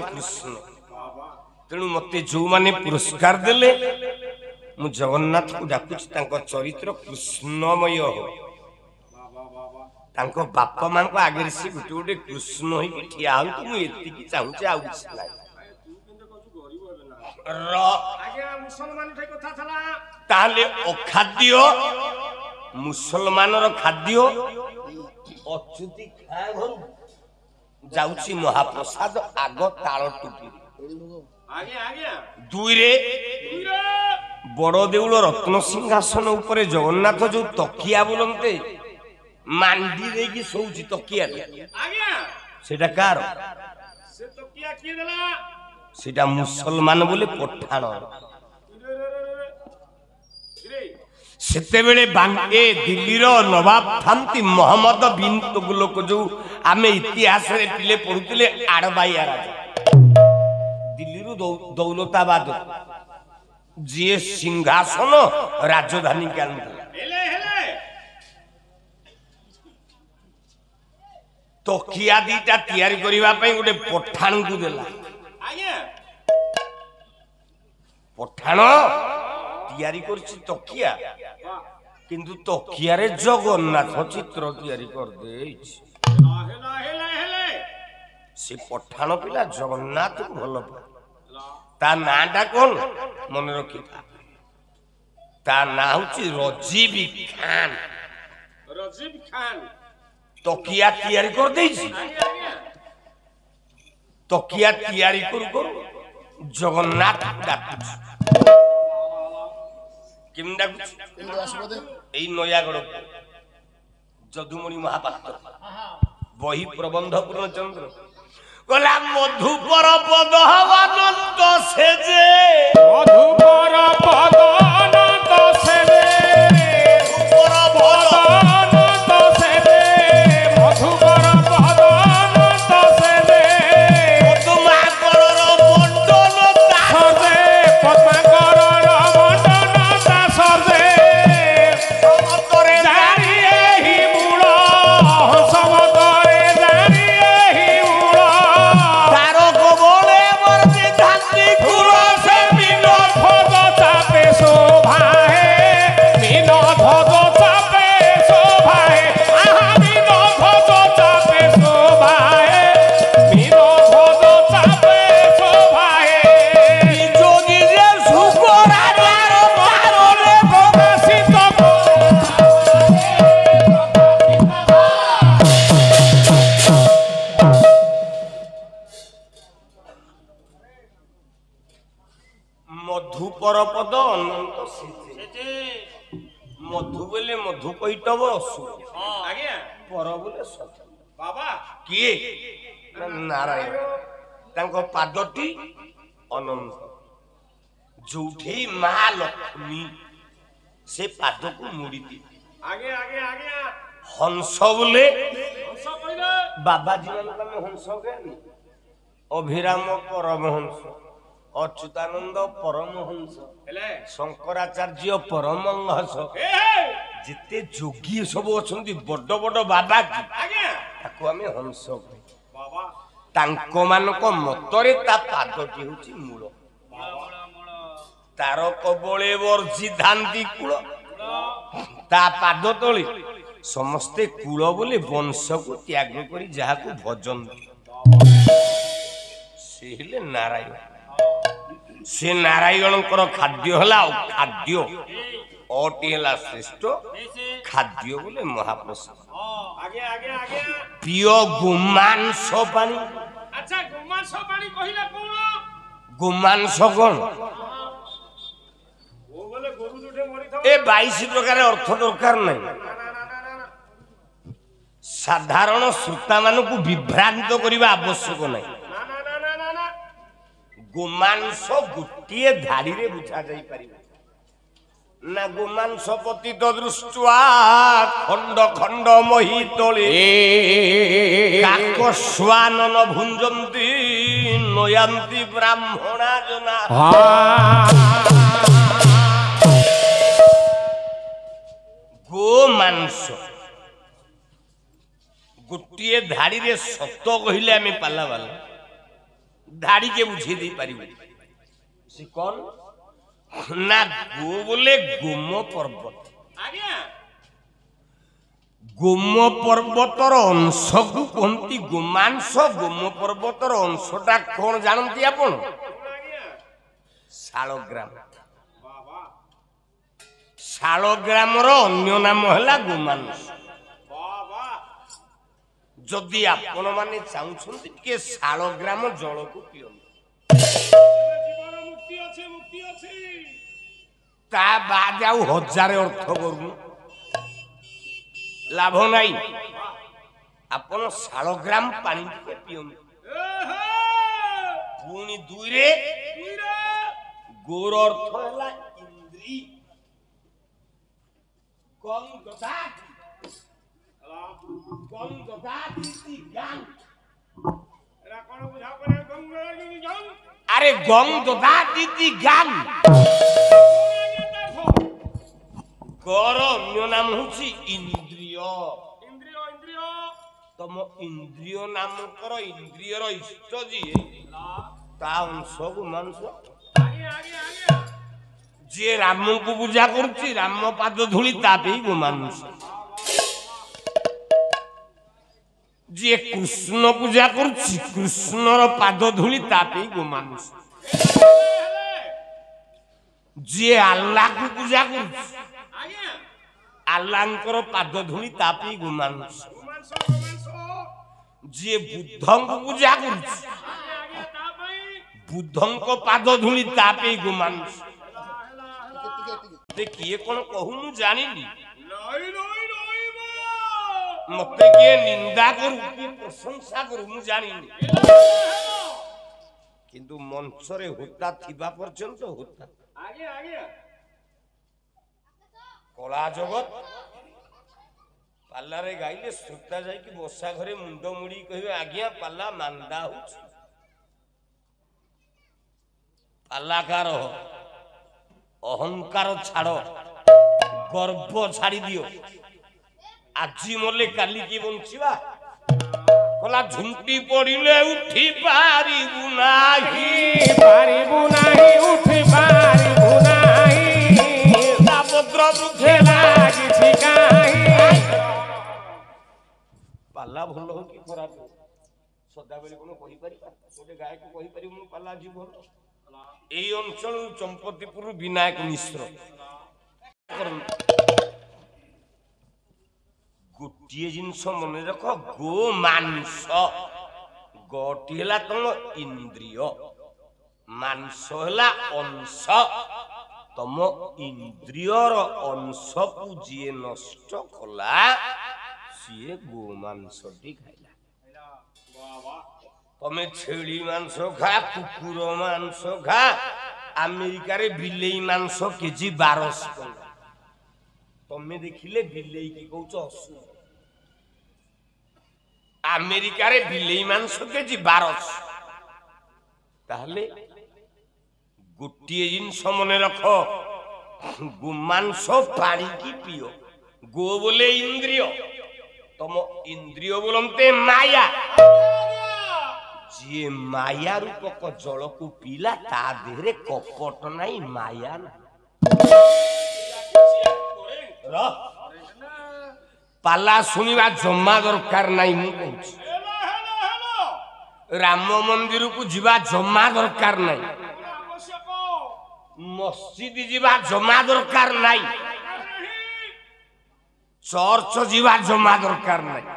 कृष्ण तेणु मते जो माने पुरस्कार देले मु जगन्नाथ को डाकुछि तांको चरित्र कृष्णमय हो तांको बापा मान को आगे से गुटे गुटे कृष्ण होई कि ठिया हो तू एति की चाहूचे आ उछि नाही र आज्ञा मुसलमान ठे कथा थला ताले अखाद्य मुसलमान रो खाद्य अच्युति खा घर जाउछि महाप्रसाद आग ताळ टुटी आज्ञा आज्ञा दुई रे बड़ देउल रत्न सिंहासन ऊपर जगन्नाथ जो तकिया बोलते मांडी दे की सोउछि तकिया आज्ञा सेटा कार से तकिया किए देला सेटा मुसलमान बोले पठाण सेते बेले बांके दिल्ली रो नवाब थांती मोहम्मद बिन तुगलक जो आमे इतिहास रे पिले पढुतिले आडबाइया राजा दिल्ली रो दौलताबाद जी सिंहासन राजधानी के हेले हेले तकिया दीटा तैयारी करिवा पई गोटे पठाण को देला आज्ञा पठाण तैयारी करछि तकिया किंतु तकिया रे जगन्नाथ चित्र तैयारी कर देछि हेला हेला हेले से पठाण पिला जगन्नाथ को भल ता नाटा कोन मन रखि ता ना होछि रजीब खान रजीब खान तकिया तैयारी कर देछि आज्ञा आज्ञा तकिया तैयारी करू जगन्नाथ डाकुछि किम डाकुछि एई नयागढ़ जदुमणि महापात्र बही प्रबंध पूर्णचंद्र गला मधुपर पद हवानंद से जे मधुपर पदनंद से मधुपर पदनंद से मधुपर पदनंद से पद्माकरर मंडल सजे पद्माकरर मंडन सजे समतरे जारी एही मूल समतरे जारी एही मूल तारक बोले मर्दे धात्री फूल से मीन ध्वज चापे शोभा है मीन ध्वज चापे शोभा है आहा मीन ध्वज चापे शोभा है मीन ध्वज चापे शोभा है जोगी रे सुख राजार तारले प्रकाशित मधुपर पद अनंत सेजे मधु बोले मधु कैटब असुर आज्ञा पर बोले सत बाबा किए नारायण तांको पादटी अनंत जोठी महालक्ष्मी से पाद को मुड़ी दी आगे आगे आगे हंस बोले हंस कइले बाबा जीवन में हंस के अभिराम परमहंस अच्युतानंद परमहंस हेले शंकराचार्य परमहंस ए हे जिते जोगी सब अछंती बड बड बाबा की आज्ञा ताको हमें हंस कहे बाबा तांको मानक मतरे ता पादटी होची मूल तार कबळे वर्षी धांती कूल ता पाद तले समस्ते कूल बोले वंश को त्याग करी जहा को भजन से हेले नारायण से नारायणकर खाद्य हला खाद्य अटी हला श्रेष्ठ खाद्य बोले महाप्रसाद आगे आगे आगे पिय गोमांस पानी अच्छा गोमांस पानी कहिला कोन गोमांस कौन ओ बोले गोरु दुठे मरि थो ए 22 प्रकार अर्थ दरकार नहीं ना साधारण श्रोता मानक विभ्रांत करने आवश्यक नहीं ना ना ना ना ना ना गोमांस गोटे धाड़ी रे बुझा जाई परिबा ना गोमांस पतित दृष्ट्वा खंड खंड मही तले काकस्वानन भुंजंती नयंती ब्राह्मणा जना गोमांस गोटे धाड़ी रे सत कहले आम पाला वाला ଧାଡିକେ ବୁଝେଇ ଦେଇ ପାରିବ ସେ କଣ ନା ଗୋ ବୋଲେ ଗୋମ ପର୍ବତ ଆଜ୍ଞା ଗୋମ ପର୍ବତର ଅଂଶକୁ କୁହନ୍ତି ଗୋମାଂସ ଗୋମ ପର୍ବତର ଅଂଶଟା କଣ ଜାଣନ୍ତି ଆପଣ ଆଜ୍ଞା ଶାଳଗ୍ରାମ ବାବା ଶାଳଗ୍ରାମର ଅନ୍ୟ ନାମ ହେଲା ଗୋମାଂସ ବାବା ଯଦି ଆପଣ ମାନେ ଚାହୁଁଛନ୍ତି ଟିକେ ଶାଳଗ୍ରାମ ଜଳକୁ ପିଅନ୍ତୁ ଜୀବନ ମୁକ୍ତି ଅଛି ତା ବାଦ ଆଉ ହଜାରେ ଅର୍ଥ କରୁନୁ ଲାଭ ନାହିଁ ଆପଣ ଶାଳଗ୍ରାମ ପାଣି ଟିକେ ପିଅନ୍ତୁ ପୁଣି ଦୁଇରେ ଗୋର ଅର୍ଥ ହେଲା ଇନ୍ଦ୍ରୀ କମ୍ আরে গং দদা দিদি গান গর অন্য নাম হচ্ছে ইন্দ্রিয় তম ইন্দ্রিয় নামকর ইন্দ্রিয়র ইষ্ট যিয়ে তা অংশ গোমাংস যে রামকে পূজা করছি রাম পাদ ধূলি তাপেই গোমাংস যে কৃষ্ণ পূজা করছি কৃষ্ণর পাদ ধূলি তাপেই গোমাংস যে আল্লাহকে পূজা করছি আল্লাহଙ୍କର ପାଦ ଧୂଳି ତା ପାଇଁ ଗୋମାଂସ ଯିଏ ବୁଦ୍ଧଙ୍କୁ ପୂଜା କରୁଛି ବୁଦ୍ଧଙ୍କ ପାଦ ଧୂଳି ତା ପାଇଁ ଗୋମାଂସ କିଏ କଣ କହୁ ମୁଁ ଜାଣିନି ମତେ କିଏ ନିନ୍ଦା କରୁ କିଏ ପ୍ରଶଂସା କରୁ ମୁଁ ଜାଣିନି କିନ୍ତୁ ମଞ୍ଚରେ ହୋତା ଥିବା ପର୍ଯ୍ୟନ୍ତ ହୋତା କଳା ଜଗତ ପାଲାରେ ଗାଇଲେ ଶ୍ରୋତା ଯାଇକି ବସା ଘରେ ମୁଣ୍ଡ ମୁଡି କହିବେ ଆଜ୍ଞା ପାଲା ମାନ୍ଦା ହଉଛି ପାଲାକାର ଅହଙ୍କାର ଛାଡ ଗର୍ବ ଛାଡି ଦିଅ ଆଜି ମଲେ କାଲି କି ବଞ୍ଚିବା କଲା ଝୁଣ୍ଟି ପଡିଲେ ଉଠି ପାରିବୁ ନାହିଁ ଉଠି ପାରିବୁ ନାହିଁ ପାଲା ଭଲ ହଉ କି ଖରାପ ହଉ ସଦାବେଳେ କଣ କହିପାରିବା ଗୋଟେ ଗାୟକ କହିପାରିବ ମୁଁ ପାଲା ଆଜି ଭଲ ଏଇ ଅଞ୍ଚଳରୁ ଚମ୍ପତିପୁରରୁ ବିନାୟକ ମିଶ୍ର ଗୋଟିଏ ଜିନିଷ ମନେ ରଖ ଗୋମାଂସ ଗୋଟି ହେଲା ତମ ଇନ୍ଦ୍ରିୟ ମାଂସ ହେଲା ଅଂଶ ତମ ଇନ୍ଦ୍ରିୟର ଅଂଶକୁ ଯିଏ ନଷ୍ଟ କଲା ସିଏ ଗୋମାଂସଟି ଖାଇଲା ତମେ ଛେଳି ମାଂସ ଖା କୁକୁର ମାଂସ ଖା ଆମେରିକାରେ ବିଲେଇ ମାଂସ କେଜି 1200 ଟଙ୍କା ତମେ ଦେଖିଲେ ବିଲେଇ କି କହୁଛ ଅସୁର ଆମେରିକାରେ ବିଲେଇ ମାଂସ କେଜି 1200 ତାହେଲେ ଗୋଟିଏ ଜିନିଷ ମନେ ରଖ ଗୋମାଂସ ପାଣି କି ପିଅ ଗୋ ବୋଲେ ଇନ୍ଦ୍ରିୟ ତମ ଇନ୍ଦ୍ରିୟ ବୋଲନ୍ତେ ମାୟା ଯିଏ ମାୟା ରୂପକ ଜଳକୁ ପିଲା ତା ଦେହରେ କପଟ ନାହିଁ ମାୟା ନାହିଁ ପାଲା ଶୁଣିବା ଜମା ଦରକାର ନାହିଁ ମୁଁ କହୁଛି ରାମ ମନ୍ଦିରକୁ ଯିବା ଜମା ଦରକାର ନାହିଁ ମସଜିଦ ଯିବା ଜମା ଦରକାର ନାହିଁ ଚର୍ଚ୍ଚ ଯିବା ଜମା ଦରକାର ନାହିଁ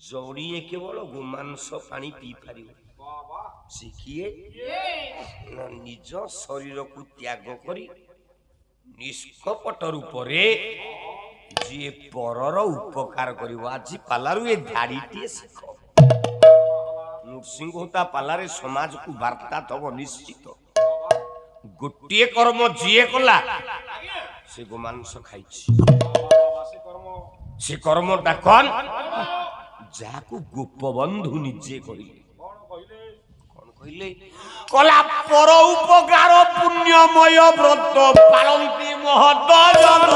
ଯୋଡ଼ିଏ କେବଳ ଗୋମାଂସ ପାଣି ପିଇ ପାରିବ ସେ କିଏ ନିଜ ଶରୀରକୁ ତ୍ୟାଗ କରି ନିଷ୍କପଟ ରୂପରେ ଯିଏ ପରର ଉପକାର କରିବ ଆଜି ପାଲାରୁ ଏ ଧାଡିଟିଏ ଶିଖ ନୃସିଂହ ତା ପାଲାରେ ସମାଜକୁ ବାର୍ତ୍ତା ଦବ ନିଶ୍ଚିତ ଗୋଟିଏ କର୍ମ ଯିଏ କଲା ସେ ଗୋମାଂସ ଖାଇଛି ସେ କର୍ମଟା କଣ ଯାହାକୁ ଗୋପବନ୍ଧୁ ନିଜେ କହିଲେ କଣ କହିଲେ କଲା ପର ଉପକାର ପୁଣ୍ୟମୟ ବ୍ରତ ପାଳନ୍ତି ମହତ ଜନ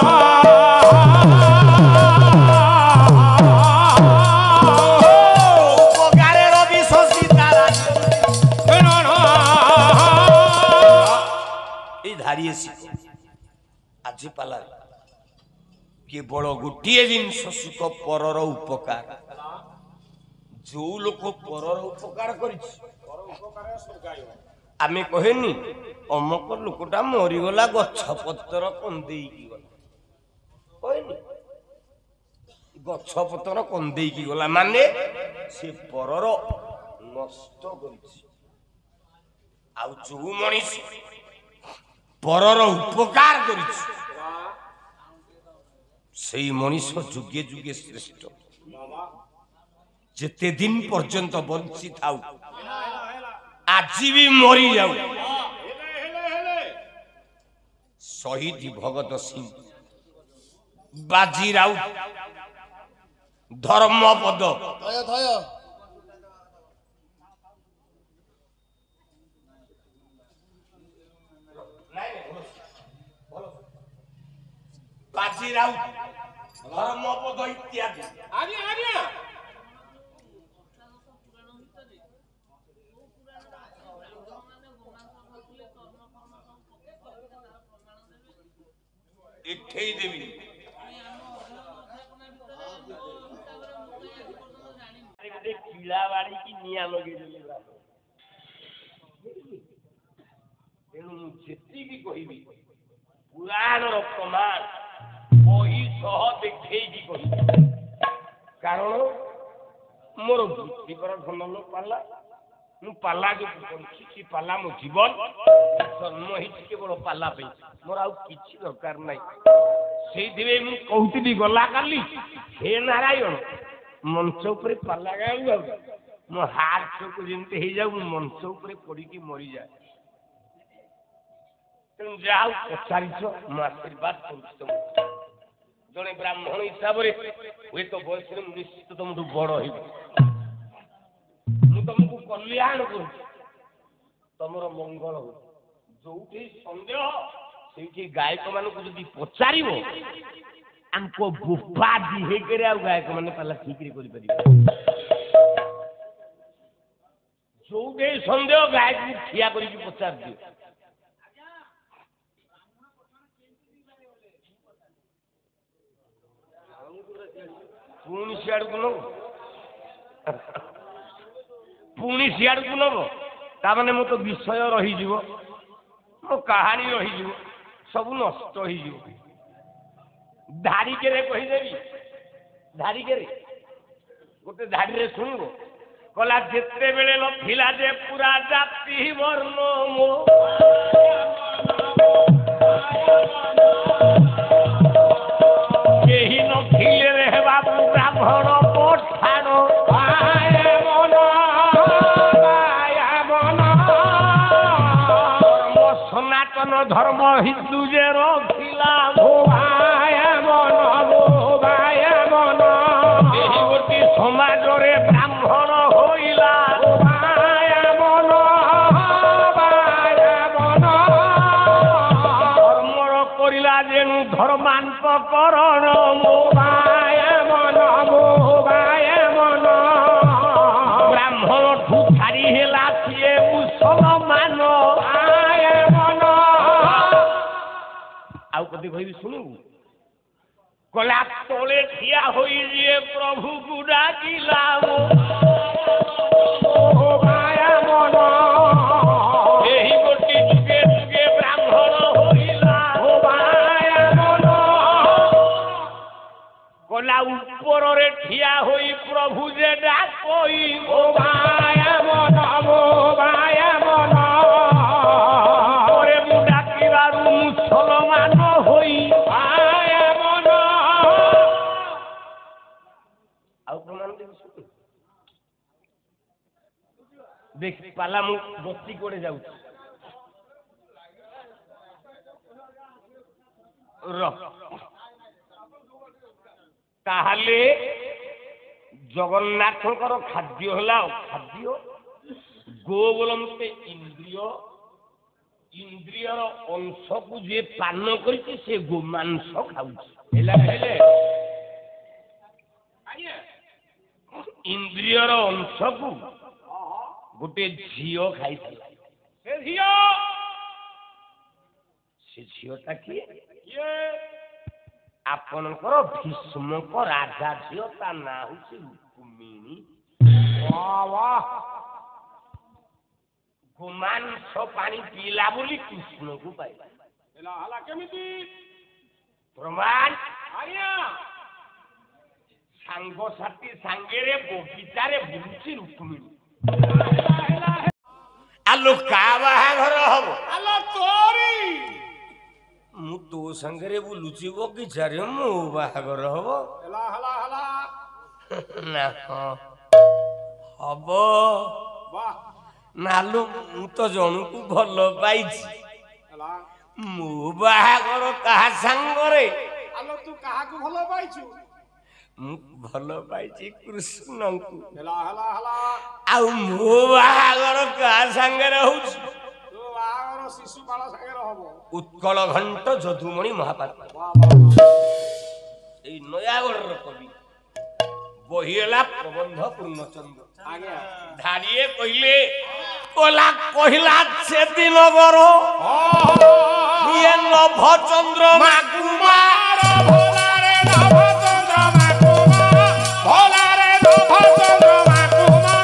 ଉପକାରରେ ଚାରିଏ ଶିଖ ଆଜି ପାଲା କେବଳ ଗୋଟିଏ ଜିନିଷ ଶିଖ ପରର ଉପକାର ଯୋଉ ଲୋକ ପରର ଉପକାର କରିଛି ପର ଉପକାରେ ସ୍ୱର୍ଗାୟ ଆମେ କହେନି ଅମକ ଲୋକଟା ମରିଗଲା ଗଛ ପତ୍ର କନ୍ଦେଇକି ଗଲା କହେନି ଗଛ ପତ୍ର କନ୍ଦେଇକି ଗଲା ମାନେ ସେ ପରର ନଷ୍ଟ କରିଛି ଆଉ ଯୋଉ ମଣିଷ ପରର ଉପକାର କରିଛି ସେଇ ମଣିଷ ଯୁଗେ ଯୁଗେ ଶ୍ରେଷ୍ଠ ବାବା ଯେତେ ଦିନ ପର୍ଯ୍ୟନ୍ତ ବଞ୍ଚି ଥାଉ ହେଲା ଆଜି ବି ମରି ଯାଉ ହେଲେ ଶହୀଦ ଭଗତ ସିଂ ବାଜି ରାଉତ ଧର୍ମପଦ ଥୟ ଥୟ ବାଜି ରାଉତ ଧର୍ମପଦ ଇତ୍ୟାଦି ଆଜ୍ଞା ଆଜ୍ଞା ଏଠେଇ ଦେବି ଗୋଟେ କିଳା ବାଡିକି ନିଆଁ ଲଗେଇଦେଲି ତେଣୁ ମୁଁ ଯେତିକି କହିବି ପୁରାଣର ପ୍ରମାଣ ବହି ସହ ଦେଖେଇକି କହିବି କାରଣ ମୋର ବୃତ୍ତିକର ଧନ ପାଲା ମୁଁ ପାଲା ଯୋଉ କରୁଛି ସେ ପାଲା ମୋ ଜୀବନ ଜନ୍ମ ହେଇଛି କେବଳ ପାଲା ପାଇଁ ମୋର ଆଉ କିଛି ଦରକାର ନାହିଁ ସେଇଥିପାଇଁ ମୁଁ କହୁଥିଲି ଗଲା କାଲି ହେ ନାରାୟଣ ମଞ୍ଚ ଉପରେ ପାଲା ଗାଉ ଆଉ ମୋ ହାର୍ଟ ଚୋକ ଯେମିତି ହେଇଯାଉ ମୁଁ ମଞ୍ଚ ଉପରେ ପଡିକି ମରିଯାଏ ତେଣୁ ଯାହା ହଉ ପଚାରିଛ ମୁଁ ଆଶୀର୍ବାଦ କରୁଛି ତମକୁ ଜଣେ ବ୍ରାହ୍ମଣ ହିସାବରେ ହୁଏତ ବୟସରେ ମୁଁ ନିଶ୍ଚିତ ତମଠୁ ବଡ ହେବି ମୁଁ ତମକୁ କଲ୍ୟାଣ କରୁଛି ତମର ମଙ୍ଗଳ ହଉ ଯୋଉଠି ସନ୍ଦେହ ସେଇଠି ଗାୟକ ମାନଙ୍କୁ ଯଦି ପଚାରିବ ଆମକୁ ବୁଫା ଦିହେକରେ ଆଉ ଗାୟକ ମାନେ ପାଲା ଠିକରେ କରିପାରିବେ ଯୋଉଠି ସନ୍ଦେହ ଗାୟକକୁ ଠିଆ କରିକି ପଚାରିଦିଅ ପୁଣି ସିଆଡକୁ ନବ ପୁଣି ସିଆଡକୁ ନବ ତାମାନେ ମୋ ତ ବିଷୟ ରହିଯିବ ମୋ କାହାଣୀ ରହିଯିବ ସବୁ ନଷ୍ଟ ହେଇଯିବ ଧାଡ଼ିକେରେ କହିଦେବି ଧାଡ଼ିକେରେ ଗୋଟେ ଧାଡ଼ିରେ ଶୁଣିବ କଲା ଯେତେବେଳେ ନଥିଲା ଯେ ପୁରା ଜାତି ବର୍ଣ୍ଣ ମୋ କେହି ନଥିଲେ ରେ ବାବୁ ବ୍ରାହ୍ମଣ ପଠାଣ ସନାତନ ଧର୍ମ ହିନ୍ଦୁ ଯେ ରଖିଲା ଏହି ଗୋଟି ସମାଜରେ ବ୍ରାହ୍ମଣ ହୋଇଲା ଧର୍ମର କରିଲା ଯେଣୁ ଧର୍ମାନ୍ତକରଣ ବ୍ରାହ୍ମଣଠୁ ଛାଡ଼ି ହେଲା ସିଏ ମୁସଲମାନ ଆଉ କଦି କହିବି ଶୁଣିବୁ କଲା ତଳେ ଠିଆ ହୋଇ ଯିଏ ପ୍ରଭୁକୁ ଡାକିଲା ଏହି ଗୋଟି ଯୁଗେ ଯୁଗେ ବ୍ରାହ୍ମଣ ହୋଇଲା କଲା ଉପରରେ ଠିଆ ହୋଇ ପ୍ରଭୁ ଯେ ଡାକଇ ମୁଁ ଡାକିବାରୁ ମୁସଲମାନ ହୋଇ ଆଉ ପ୍ରମାଣ ଦେବି ଶୁଣୁ ଦେଖ ପାଲା ମୁଁ ବସ୍ତି କୁଆଡେ ଯାଉଛି ତାହେଲେ ଜଗନ୍ନାଥଙ୍କର ଖାଦ୍ୟ ହେଲା ଖାଦ୍ୟ ଗୋ ବୋଲନ୍ତେ ଇନ୍ଦ୍ରିୟ ଇନ୍ଦ୍ରିୟର ଅଂଶକୁ ଯିଏ ପାନ କରିଛି ସେ ଗୋମାଂସ ଖାଉଛି ହେଲେ ଇନ୍ଦ୍ରିୟର ଅଂଶକୁ ଗୋଟେ ଝିଅ ଖାଇଥିଲା ସେ ଝିଅ ସେ ଝିଅଟା କିଏ? କିଏ? ଆପଣଙ୍କର ଭୀଷ୍ମଙ୍କ ରାଜା ଝିଅ, ତା ନାଁ ହଉଛି ରୁକ୍ମିଣୀ। ବାଃ ବାଃ। ଗୋମାଂସ ପାଣି ପିଇଲା ବୋଲି କୃଷ୍ଣକୁ ପାଇଲା। ହେଲା କେମିତି? ପ୍ରମାଣ, ଆଜ୍ଞା। ସାଙ୍ଗସାଥି ସାଙ୍ଗରେ ବଗିଚାରେ ବୁଲୁଛି ରୁକ୍ମିଣୀ। ହେଲା ଆଲୋ କା ବାହାଘର ହବ? ଆଲୋ ତୋରି। ମୁଁ ତୋ ସାଙ୍ଗରେ ବୁଲୁଛି ବଗିଚାରେ, ମୋ ବାହାଘର ହବ? ହେଲା ହେଲା ହେଲା। ନା ହବ। ବାଃ। ନାଲୁ ମୁଁ ତ ଜଣକୁ ଭଲ ପାଇଛି, ହେଲା। ମୋ ବାହାଘର କାହା ସାଙ୍ଗରେ? ଆଲୋ ତୁ କାହାକୁ ଭଲ ପାଇଛୁ? ମୁଁ ଭଲ ପାଇଛି କୃଷ୍ଣଙ୍କୁ। ହେଲା ହେଲା ହେଲା। ଆଉ ମୋ ବାହାଘର କାହା ସାଙ୍ଗରେ ହଉଛି? ତୋ ବାହାଘର ଶିଶୁପାଳ ସାଙ୍ଗରେ ହବ। ଉତ୍କଳ ଘଣ୍ଟ ଯଦୁମଣି ମହାପାତ୍ର, ବାଃ ବାଃ ବାଃ। ଏଇ ନୟାଗଡ଼ର କବି। ବହି ହେଲା ପ୍ରବନ୍ଧ ପୂର୍ଣ୍ଣଚନ୍ଦ୍ର। ଆଜ୍ଞା। ଧାଡ଼ିଏ କହିଲେ କଲା କହିଲା ସେଦିନ ଗର ଇଏ ନଭଚନ୍ଦ୍ର ମାକୁମାର। ଭୋଲାରେ ନଭଚନ୍ଦ୍ର ମାକୁମାର, ଭୋଲାରେ ନଭଚନ୍ଦ୍ର ମାକୁମାର।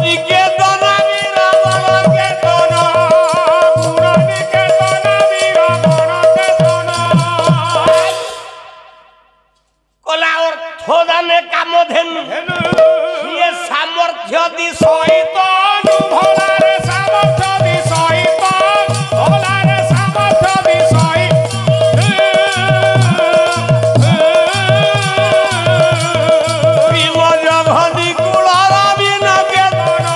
ନିକେତନ ବୀର ବଳ କେତନ, ଗୁଣ ନିକେତନ ବୀର ଗଣ କେତନ। କଲା ଅର୍ଥ ଦାନେ କାମ ଧେନୁ ହେନୁ ଇଏ ସାମର୍ଥ୍ୟ ଦି ସହିତ। ଭୋଲାରେ ସାମର୍ଥ୍ୟ ବି ସହିତ, ଭୋଲାରେ ସାମର୍ଥ୍ୟ ବି ବିମଜ ଘନି କୂଳର ବିନ କେତନ,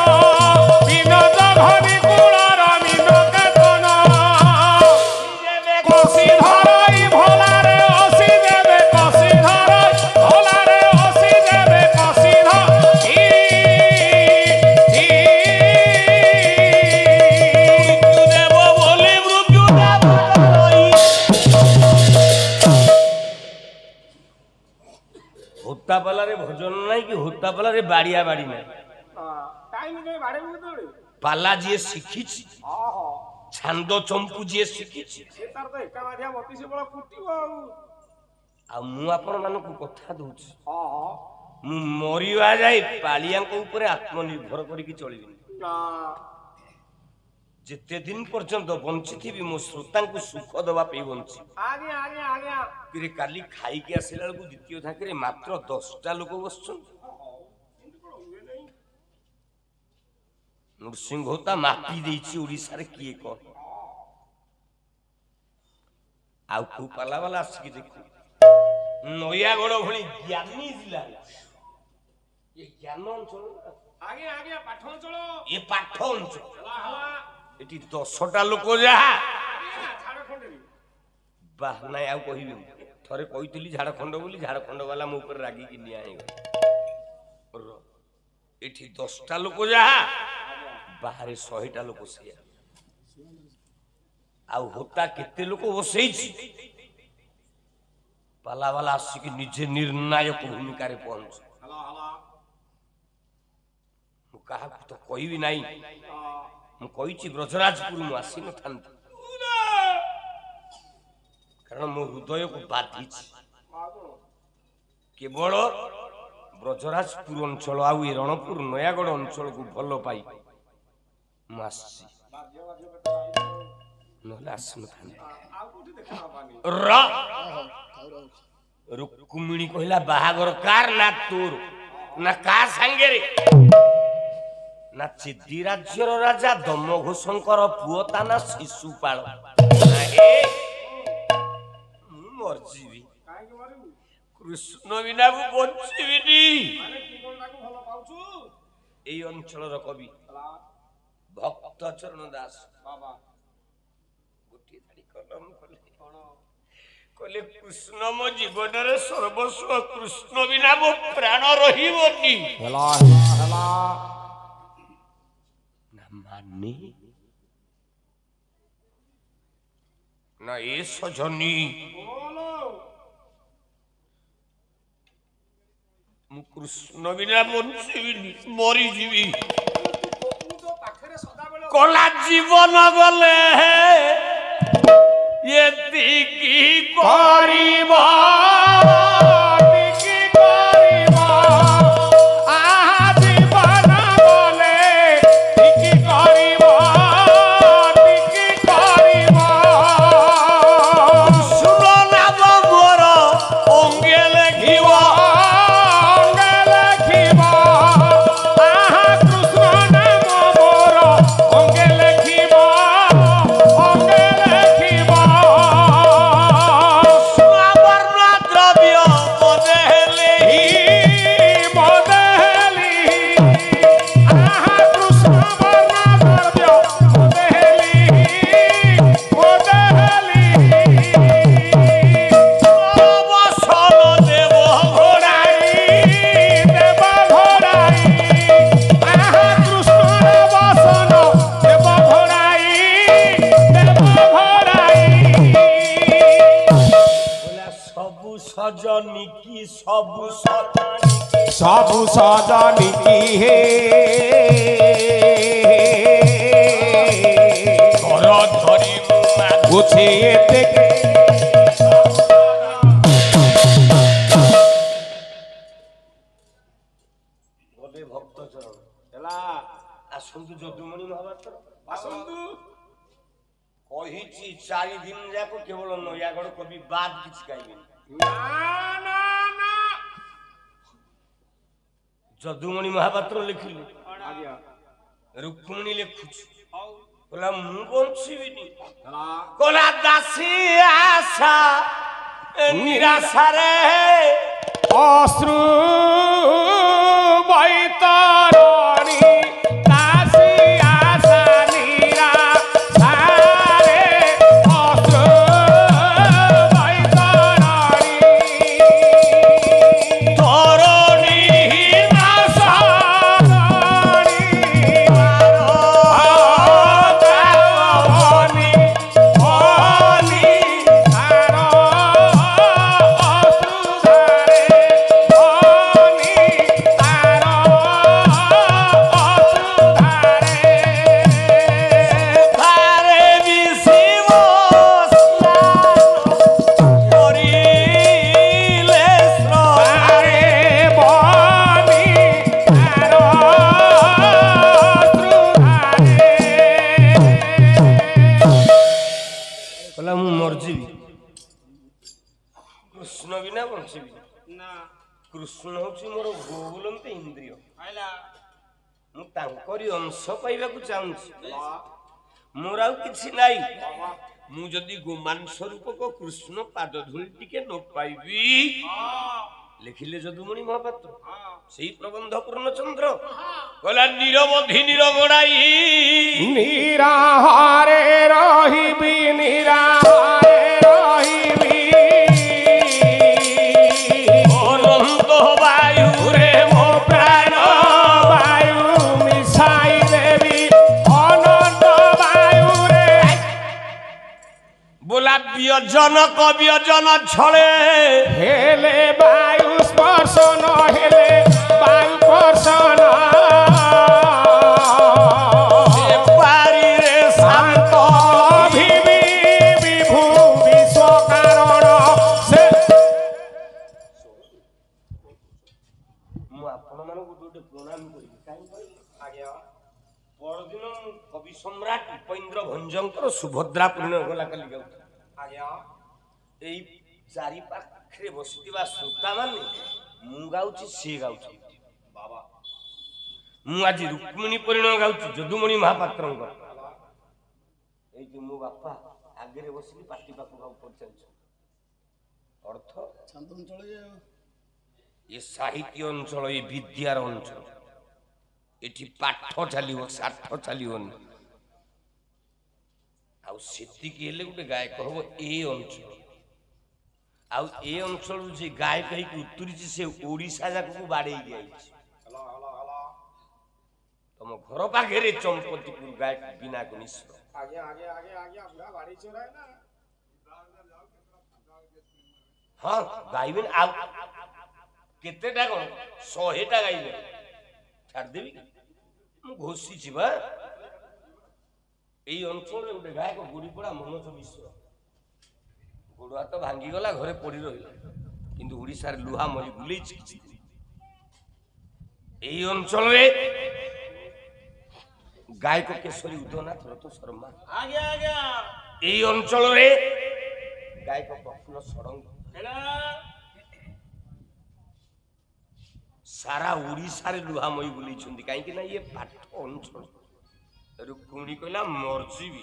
ବିନୋଦ ଘନି କୂଳର ମିନ କେତନ। କଷି ଧରଇ ଭୋଲାରେ ଅସି ଦେବେ, କଷି ଧରଇ ଭୋଲାରେ ଅସି ଦେବେ, କଷି ଦେବ ବୋଲି ମୃତ୍ୟୁ ଦେବ ଧରଇ। ହୋତାପାଲାରେ ଭଜନ ନାହିଁ କି ହୋତାପାଲାରେ ବାଡ଼ିଆ ବାଡ଼ି ନାହିଁ। ଟାଇମ୍ କାଇଁ ବାଡ଼େଇବୁ କେତେବେଳେ? ପାଲା ଯିଏ ଶିଖିଛି, ଓହୋ, ଛାନ୍ଦ ଚମ୍ପୁ ଯିଏ ଶିଖିଛି, ସେ ତାର ତ ଏକା ମାଧିଆ 32 ବଳ କୁଟିବ ଆଉ। ଆଉ ମୁଁ ଆପଣମାନଙ୍କୁ କଥା ଦଉଛି, ଓହୋ। ମୁଁ ମରିବା ଯାଏ ପାଳିଆଙ୍କ ଉପରେ ଆତ୍ମନିର୍ଭର କରିକି ଚଳିବିନି। ଯେତେ ଦିନ ପର୍ଯ୍ୟନ୍ତ ବଞ୍ଚିଥିବି ମୋ ଶ୍ରୋତାଙ୍କୁ ସୁଖ ଦେବା ପାଇଁ ବଞ୍ଚି। ଆଜ୍ଞା ଆଜ୍ଞା ଆଜ୍ଞା। କିରେ କାଲି ଖାଇକି ଆସିଲା ବେଳକୁ ଦ୍ୱିତୀୟ ଥାକିରେ ମାତ୍ର 10ଟା ଲୋକ ବସୁଛନ୍ତି। ନୃସିଂହ ହୋତା ମାପି ଦେଇଛି ଓଡିଶାରେ କିଏ କଣ। ଆଉ କୋଉ ପାଲା ବାଲା ଆସିକି ଦେଖୁ, ନୟାଗଡ଼ ଭଳି ଜ୍ଞାନୀ ଜିଲ୍ଲା, ଏ ଜ୍ଞାନ ଅଞ୍ଚଳ, ଆଜ୍ଞା ଆଜ୍ଞା ପାଠ ଅଞ୍ଚଳ। ଏ ପାଠ ଅଞ୍ଚଳ। ହେଲା ହେଲା। ଏଠି 10ଟା ଲୋକ ଯାହା ଆଜ୍ଞା ଝାଡ଼ଖଣ୍ଡରେ। ବାହ ନାଇଁ ଆଉ କହିବି। ଥରେ କହିଥିଲି ଝାଡ଼ଖଣ୍ଡ ବୋଲି, ଝାଡ଼ଖଣ୍ଡ ବାଲା ମୋ ଉପରେ ରାଗିକି ନିଆଁ ହେଇଗଲା। ଏଠି 10ଟା ଲୋକ ଯାହା ବାହାରେ 100ଟା ଲୋକ ସେଇଆ। ଆଉ ହୋତା କେତେ ଲୋକ ବସେଇଛି, ପାଲା ବାଲା ଆସିକି ନିଜେ ନିର୍ଣ୍ଣାୟକ ଭୂମିକାରେ ପହଞ୍ଚୁ। ହେଲା ହେଲା। ମୁଁ କାହାକୁ ତ କହିବି ନାହିଁ, ମୁଁ କହିଛି ବ୍ରଜରାଜପୁର ମୁଁ ଆସିନଥାନ୍ତି, କାରଣ ମୋ ହୃଦୟକୁ ବାଧିଛି କେବଳ ବ୍ରଜରାଜପୁର ଅଞ୍ଚଳ ଆଉ ଏ ରଣପୁର ନୟାଗଡ଼ ଅଞ୍ଚଳକୁ ଭଲ ପାଇ ମୁଁ ଆସିଛି, ନହେଲେ ଆସିନଥାନ୍ତି। ଆଉ କୋଉଠି ଦେଖା ହବାନି। ରୁକ୍ମିଣୀ କହିଲା ବାହାଘର କାର? ନା ତୋର ନା କା ସାଙ୍ଗରେ? ନା ଚିଦି ରାଜ୍ୟର ରାଜା ଦମଘୋଷଙ୍କର ପୁଅ, ତା ନା ଶିଶୁପାଳ। ମୁଁ ମରିଯିବି, କାହିଁକି ମାରିବୁ? କୃଷ୍ଣ ବିନା ମୁଁ ବଞ୍ଚିବିନି। ମାନେ ତୁ କଣ ତାକୁ ଭଲ ପାଉଛୁ? ଏଇ ଅଞ୍ଚଳର କବି ହେଲା। ଭକ୍ତ ଚରଣ ଦାସ ବାବା ଗୋଟିଏ ଧାଡ଼ି କଲମ କଲେ, କଣ? କହିଲେ କୃଷ୍ଣ ମୋ ଜୀବନରେ ସର୍ବସ୍ୱ, କୃଷ୍ଣ ବିନା ମୋ ପ୍ରାଣ ରହିବନି। ହେଲା ହେଲା ହେଲା। ନା ମାନେ ନା ଏ ସଜନୀ, ବୋଲୋ। ମୁଁ କୃଷ୍ଣ ବିନା ବଞ୍ଚିବିନି, ମରିଯିବି। কলা জীবন গলে এতিকি করিব টিকি করিব আহা জীবন বলে টিকি করিব টিকি করিব শুনো নাম মোর অঙ্গে লেখিব অঙ্গে লেখিব আহা কৃষ্ণ নাম মোর অঙ্গে লেখিব অঙ্গে লেখিব বর্ণ দ্রব্য বদেলি মদেলি আহা কৃষ্ণ বর্ণ দ্রব্য মদেলি মদেলি অবসর দেব ঘোড়াই দেব ঘোড়াই আহা কৃষ্ণ বসন দেব ঘোড়াই দেব ঘোড়াই বলে সবু সজনিকি সবু সজনিকি সবু সজনিকি হে ঘর ধরি মা গুছিয়ে দেখে বলে ভক্ত চরণ আসন্তু যদুমণি মহাপাত্র আসন্তু কহিছি 4 দিন যাক কেবল নয়াগড় কবি বাদ কিছু গাইবেন না না না যদুমণি মহাপাত্র লিখিল আজ্ঞা রুক্মিণী লেখুছি বলা মু বঞ্চিবিনি চলা কোলা দাসী আশা নিরাশারে অশ্রু বৈতরণী দাসী আশা নিরাশারে অশ্রু বৈতরণী তরণী নাশারণী ভনি ভনি তার অশ্রুধারে ভনি তার অশ্রুধারে তারে বিশিব করিলে তারে বনি তার অশ্রুধারে বলা মু মরজিবি কৃষ্ণ বিনা বঞ্চিবি না কৃষ্ণ হଉଛି ମୋର ଗୋବୁଲନ୍ତ ଇନ୍ଦ୍ରିୟ ଆଇଲା ମୁଁ ତାଙ୍କରି ଅଂଶ ପାଇବାକୁ ଚାହୁଁଛି ମୋର ଆଉ କିଛି ନାହିଁ ମୁଁ ଯଦି ଗୋମାଂସ ରୂପକ କୃଷ୍ଣ ପାଦ ଧୂଳି ଟିକେ ନ ପାଇବି ଲେଖିଲେ ଯଦୁମଣି ମହାପାତ୍ର ସେଇ ପ୍ରବନ୍ଧ ପୂର୍ଣ୍ଣଚନ୍ଦ୍ର କହିଲା ନିରବଧି ନିରଗଡ଼ାଇ ନିରାହାରେ ରହିବି ନିରାହାରେ ରହିବି ଅନନ୍ତ ବାୟୁରେ ମୋ ପ୍ରାଣ ବାୟୁ ମିଶାଇ ଦେବି ଅନନ୍ତ ବାୟୁରେ ବୋଲା ବ୍ୟଜନ କବ୍ୟଜନ ଛଳେ ହେଲେ ବାୟୁ ସ୍ପର୍ଶ ନ ହେଲେ ବାୟୁ ସ୍ପର୍ଶନ ପାରିରେ ଶାନ୍ତ ଭିବି ବିଭୁ ବିଶ୍ୱ କାରଣ ସେ ମୁଁ ଆପଣମାନଙ୍କୁ ଗୋଟେ ପ୍ରଣାମ କରିବି କାହିଁକି ଆଜ୍ଞା ପରଦିନ ମୁଁ କବି ସମ୍ରାଟ ଉପେନ୍ଦ୍ର ଭଞ୍ଜଙ୍କର ସୁଭଦ୍ରା ପରିଣୟ ଗଲା କାଲି ଗାଉଥିଲି ଆଜ୍ଞା ଏଇ ଚାରି ପାଖରେ ବସିଥିବା ଶ୍ରୋତା ମାନେ ମୁଁ ଗାଉଛି ସିଏ ଗାଉଛନ୍ତି ବାବା ମୁଁ ଆଜି ରୁକ୍ମିଣୀ ପରିଣୟ ଗାଉଛି ଯଦୁମଣି ମହାପାତ୍ରଙ୍କର ଏଇ ଯେ ମୋ ବାପା ଆଗରେ ବସିକି ପାଟି ପାଖକୁ ଉପରେ ଚାଲିଛନ୍ତି ଅର୍ଥ ଏ ସାହିତ୍ୟ ଅଞ୍ଚଳ ଏ ବିଦ୍ୟାର ଅଞ୍ଚଳ ଏଠି ପାଠ ଚାଲିବ ସାଠ ଚାଲିବନି ଆଉ ସେତିକି ହେଲେ ଗୋଟେ ଗାୟକ ହବ ଏ ଅଞ୍ଚଳ ଆଉ ଏ ଅଞ୍ଚଳରୁ ଯେ ଗାୟକ ହେଇକି ଉତୁରିଛି ସେ ଓଡ଼ିଶା ଯାକକୁ ବାଡ଼େଇ ଦିଆଯାଇଛି ତମ ଘର ପାଖରେ ଚମ୍ପତିପୁର ଗାୟକ ବିନାୟକ ମିଶ୍ର ଆଜ୍ଞା ଆଜ୍ଞା ଆଜ୍ଞା ଆଜ୍ଞା ପୁରା ବାଡ଼ି ଚୋରାଏ ନା ହଁ ଗାଇବେନି ଆଉ କେତେଟା କଣ 100ଟା ଗାଇବେ ଛାଡ଼ିଦେବି ମୁଁ ଘୋଷିଛି ବା এই অঞ্চଳରେ ଗୋଟେ ଗାୟକ ଗୁଡିପଡା ମନୋଜ ମିଶ୍ର ଗୋଡ଼ ହାତ ଭାଙ୍ଗିଗଲା ଘରେ ପଡି ରହିଲା କିନ୍ତୁ ଓଡ଼ିଶାରେ ଲୁହା ମରି ବୁଲେଇଛି କିଛି ଦିନ। এই ଅଞ୍ଚଳରେ ଗାୟକ କେଶରୀ ଉଦୟନାଥ ରଥ ଶର୍ମା ଆଜ୍ଞା ଆଜ୍ଞା এই ଅଞ୍ଚଳରେ ଗାୟକ ପ୍ରଫୁଲ୍ଲ ଷଡ଼ଙ୍ଗୀ ସାରା ଓଡ଼ିଶାରେ ଲୁହାମୟୀ ବୁଲେଇଛନ୍ତି କାହିଁକି ନା ଇଏ ପାଠ ଅଞ୍ଚଳ। ରୁକ୍ମିଣୀ କହିଲା ମର୍ଜିବି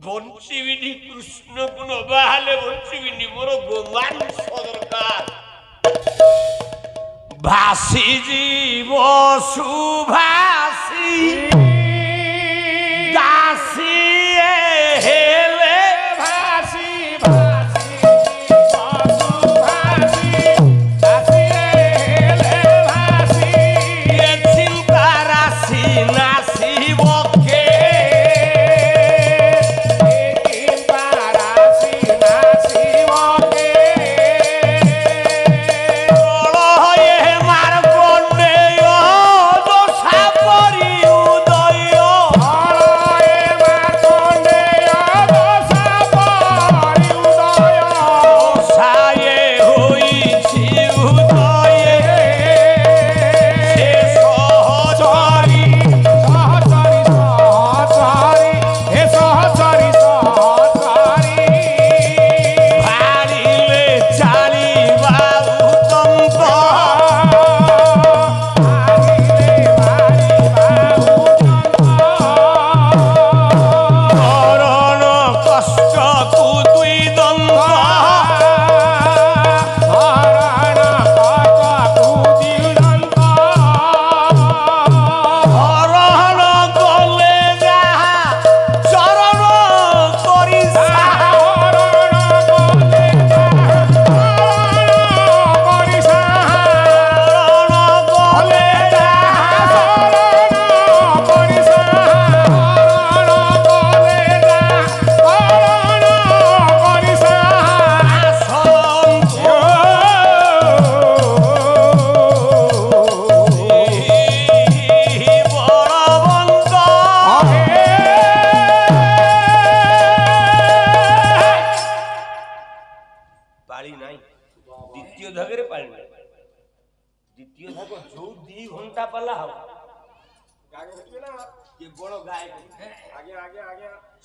ବଞ୍ଚିବିନି କୃଷ୍ଣକୁ ନ ବାହାଲେ ବଞ୍ଚିବିନି ମୋର ଗୋମାଂସ ଦରକାର। ଭାସି ଯିବ ସୁଭାଷୀ ଦାସୀ ହେଲେ ଭାସି ଭାସି ଭାସି ଭାସି ହେଲେ ଭାସି ଏ ଚିନ୍ତା ରାଶି ନାସିବ କେ ପାରାସି ନାସିବ କେ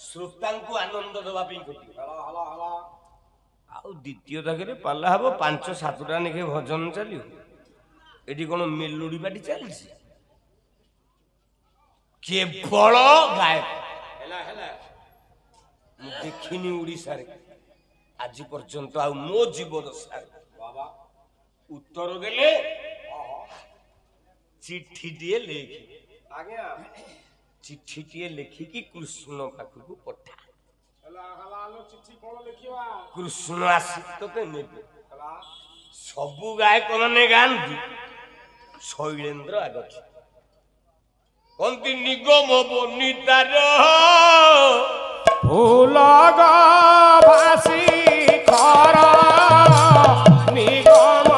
ଶ୍ରୋତାଙ୍କୁ ଆନନ୍ଦ ଦେବା ପାଇଁ ଘଟିବ। ଆଉ ଦ୍ୱିତୀୟ ଧାଗରେ ପାଲା ହବ 5-7ଟା ଲେଖେ ଭଜନ ଚାଲିବ। ଏଠି କଣ ମେଲୋଡି ପାଟି ଚାଲିଛି? କେବଳ ଗାୟକ ହେଲା ହେଲା ମୁଁ ଦେଖିନି ଓଡ଼ିଶାରେ ଆଜି ପର୍ଯ୍ୟନ୍ତ ଆଉ ମୋ ଜୀବନ ସାରା। ଉତ୍ତର ଦେଲେ ଚିଠିଟିଏ ଲେଖି ଆଜ୍ଞା ଚିଠିଟିଏ ଲେଖିକି କୃଷ୍ଣ ପାଖକୁ ପଠା। ଚିଠି କଣ ଲେଖିବା? କୃଷ୍ଣ ଆସି ତତେ ନେବେ। ସବୁ ଗାୟକ ମାନେ ଗାଆନ୍ତି, ଶୈଳେନ୍ଦ୍ର ଆଗଛ କହନ୍ତି ନିଗମ ବନିତାର ଫୁଲ ଭାସି ଖର ନିଗମ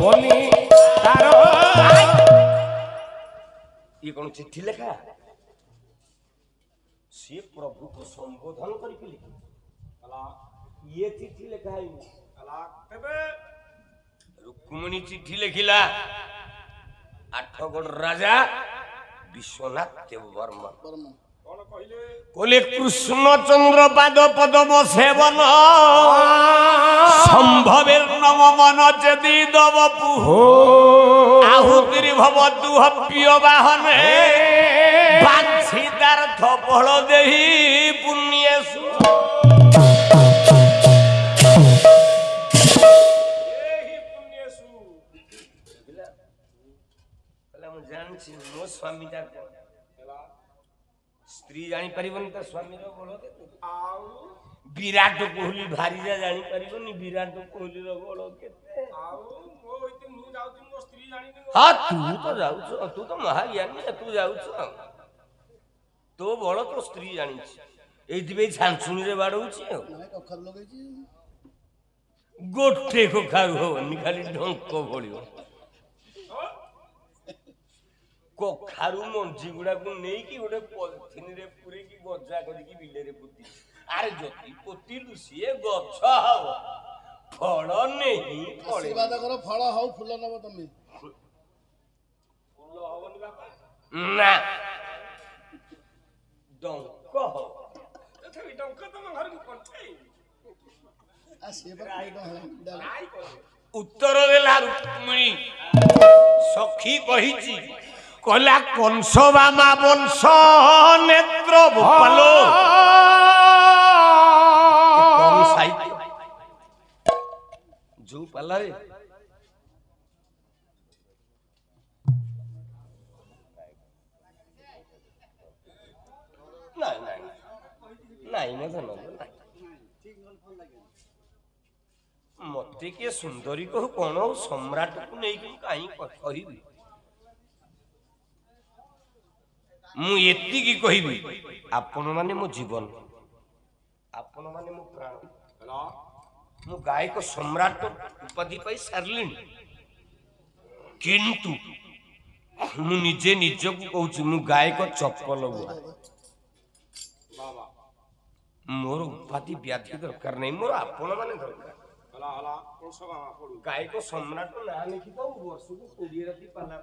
ବନିତାର। ଇଏ କଣ ଚିଠି ଲେଖା? ସିଏ ପ୍ରଭୁକୁ ସମ୍ବୋଧନ କରିକି ଲେଖେ। ଇଏ ଚିଠି ଲେଖା ହେଇନି। ରୁକ୍ମିଣୀ ଚିଠି ଲେଖିଲା ଆଠଗଡ଼ ରାଜା ବିଶ୍ୱନାଥ ଦେବବର୍ମା କହିଲେ କୃଷ୍ଣଚନ୍ଦ୍ର ପାଦ ପଦମ ସେବନ ସମ୍ଭବେর নম মন যদি দব পুহো আহুতির ভব দুহ প্রিয় বাহনে বাঞ্ছিতার্থ বল দেহি পুণ্যেশু। ମୁଁ ଜାଣିଛି ମୋ ସ୍ୱାମୀଟା କଣ ସ୍ତ୍ରୀ ଜାଣିପାରିବନି ତା ସ୍ୱାମୀର ବଳ କେତେ। ବିରାଟ କୋହଲି ଭାରିଜା ଜାଣିପାରିବନି ବିରାଟ କୋହଲିର ବଳ କେତେ। ହଁ ତୁ ତ ଯାଉଛୁ, ତୁ ତ ମହାଜ୍ଞାନୀ, ତୁ ଯାଉଛୁ ଆଉ ତୋ ବଳ ତ ସ୍ତ୍ରୀ ଜାଣିଛି। ଏଇଥିପାଇଁ ଛାଞ୍ଚୁଣିରେ ବାଡଉଛି ଆଉ ଗୋଟେ କଖାରୁ ହବନି ଖାଲି ଢଙ୍କ ଭଳିବ। କଖାରୁ ମଞ୍ଜି ଗୁଡାକୁ ନେଇକି ଗୋଟେ ପଲିଥିନରେ ପୁରେଇକି ଗଜା କରିକି ବିଲରେ ପୋତି ଆରେ ଯଦି ପୋତିଲୁ ସିଏ ଗଛ ହବ ଫଳ ନେଇ ଆଶୀର୍ବାଦ କର ଫଳ ହଉ ଫୁଲ ନବ ତମେ ଫୁଲ ହବନି ବାପା ନା ଡଙ୍କ ହବ ତଥାପି ଟଙ୍କ ତମ ଘରକୁ ପଠେଇ ସିଏ ପରା ନାଇଁ କରେ ଉତ୍ତର ଦେଲା ରୁକ୍ମିଣୀ ସଖୀ କହିଛି କହିଲା କଂସ ବାମା ବଂଶ ନେତ୍ର ବୋପାଲୋ କଣ ସାହିତ୍ୟ ଯୋଉ ପାଲାରେ ନାଇଁ ନାଇଁ ନାଇଁ ମତେ ମତେ କିଏ ସୁନ୍ଦରୀ କହୁ କଣ ସମ୍ରାଟକୁ ନେଇକି କାହିଁ କହିବି ମୁଁ ଏତିକି କହିବି ଆପଣ ମାନେ ମୋ ଜୀବନ ଆପଣ ମାନେ ମୋ ପ୍ରାଣ ମୁଁ ଗାୟକ ସମ୍ରାଟ ଉପାଧି ପାଇ ସାରିଲିଣି କିନ୍ତୁ ମୁଁ ନିଜେ ନିଜକୁ କହୁଛି ମୁଁ ଗାୟକ ଚପଲ ବୁଆ ମୋର ଉପାଧି ବ୍ୟାଧି ଦରକାର ନାହିଁ ମୋର ଆପଣ ମାନେ ଦରକାର ଗାୟକ ସମ୍ରାଟ ନାଁ ଲେଖିଥାଉ ବର୍ଷକୁ 20 ରାତି ପାଲା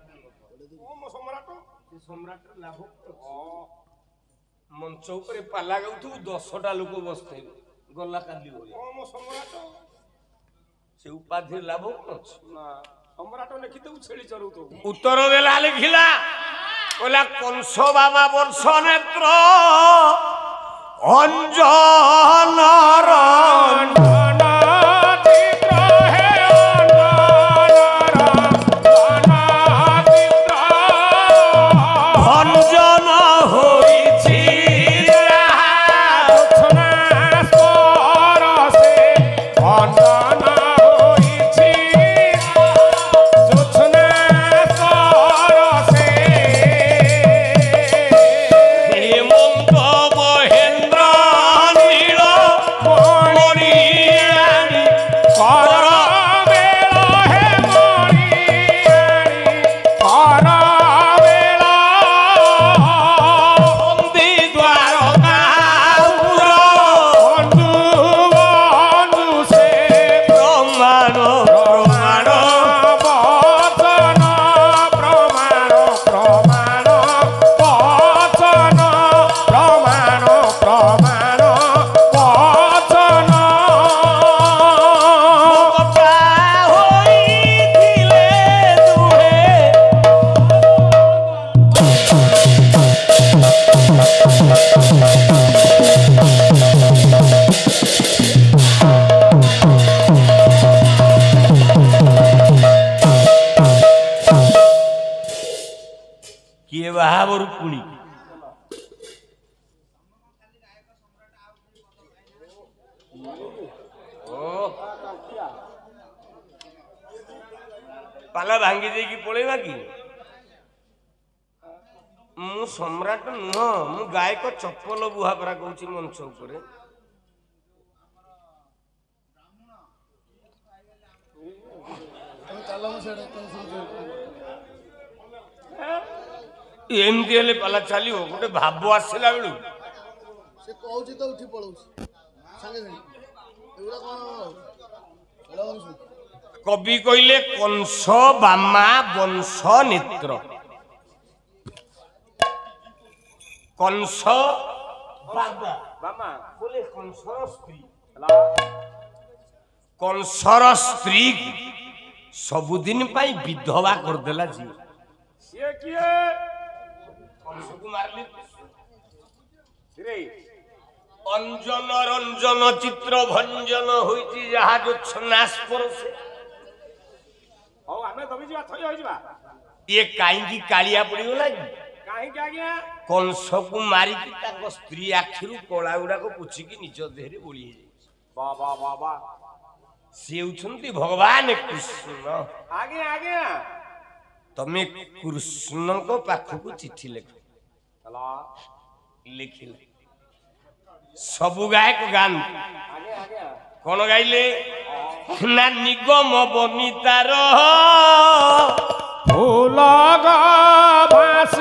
ସମ୍ରାଟ ଲାଭ ମଞ୍ଚ ଉପରେ ପାଲା ଗାଉଥିବୁ 10ଟା ଲୋକ ବସିଥିବେ ଗଲା କାଲି ସେ ଉପାଧିରେ ଲାଭ କଣ ଅଛି ସମ୍ରାଟ ଲେଖିଦେବୁ ଛେଳି ଚରୁଥିବୁ ଉତ୍ତର ଦେଲା ଲେଖିଲା କହିଲା କଂସ ବାମା ବର୍ଷ ନେତ୍ର ଅଞ୍ଜନର କିଏ ବାହାବ ରୁକ୍ମିଣୀ ପାଲା ଭାଙ୍ଗି ଦେଇକି ପଳେଇବା କି ମୁଁ ସମ୍ରାଟ ନୁହଁ ମୁଁ ଗାୟକ ଚପଲ ବୁହା ପରା କହୁଛି ମଞ୍ଚ ଉପରେ ଏମିତି ହେଲେ ପାଲା ଚାଲିବ ଗୋଟେ ଭାବ ଆସିଲା ବେଳୁ ସେ କହୁଛି ତ ଉଠି ପଳଉଛି ସାଙ୍ଗେ ସାଙ୍ଗେ ଏଗୁଡା କଣ କବି କହିଲେ କଂସ ବାମା ବଂଶ ନେତ୍ର କଂସ ବାମା ବୋଲେ କଂସର ସ୍ତ୍ରୀ କଂସର ସ୍ତ୍ରୀ ସବୁଦିନ ପାଇଁ ବିଧବା କରିଦେଲା ଝିଅ ସିଏ କିଏ କଂସକୁ ମାରିଲି ଅଞ୍ଜନ ରଞ୍ଜନ ଚିତ୍ର ଭଞ୍ଜନ ହୋଇଛି ଯାହା ଯୋଚ୍ଛନା ସ୍ପର୍ଶେ ହଉ ଆମେ ଦବି ଯିବା ଥଇ ହୋଇଯିବା ଇଏ କାହିଁକି କାଳିଆ ପଡିଗଲା କି କାହିଁକି ଆଜ୍ଞା କଂସକୁ ମାରିକି ତାଙ୍କ ସ୍ତ୍ରୀ ଆଖିରୁ କଳା ଗୁଡାକ ପୋଛିକି ନିଜ ଦେହରେ ବୋଳି ହେଇଯାଇଛି ବାବା ବାବା ସେ ହେଉଛନ୍ତି ଭଗବାନ କୃଷ୍ଣ ଆଜ୍ଞା ଆଜ୍ଞା ତମେ କୃଷ୍ଣଙ୍କ ପାଖକୁ ଚିଠି ଲେଖ ଲେଖିଲେ ସବୁ ଗାୟକ ଗାଆନ୍ତି କଣ ଗାଇଲେ ନା ନିଗମ ବନିତାର ଫୁଲ ଭାଷ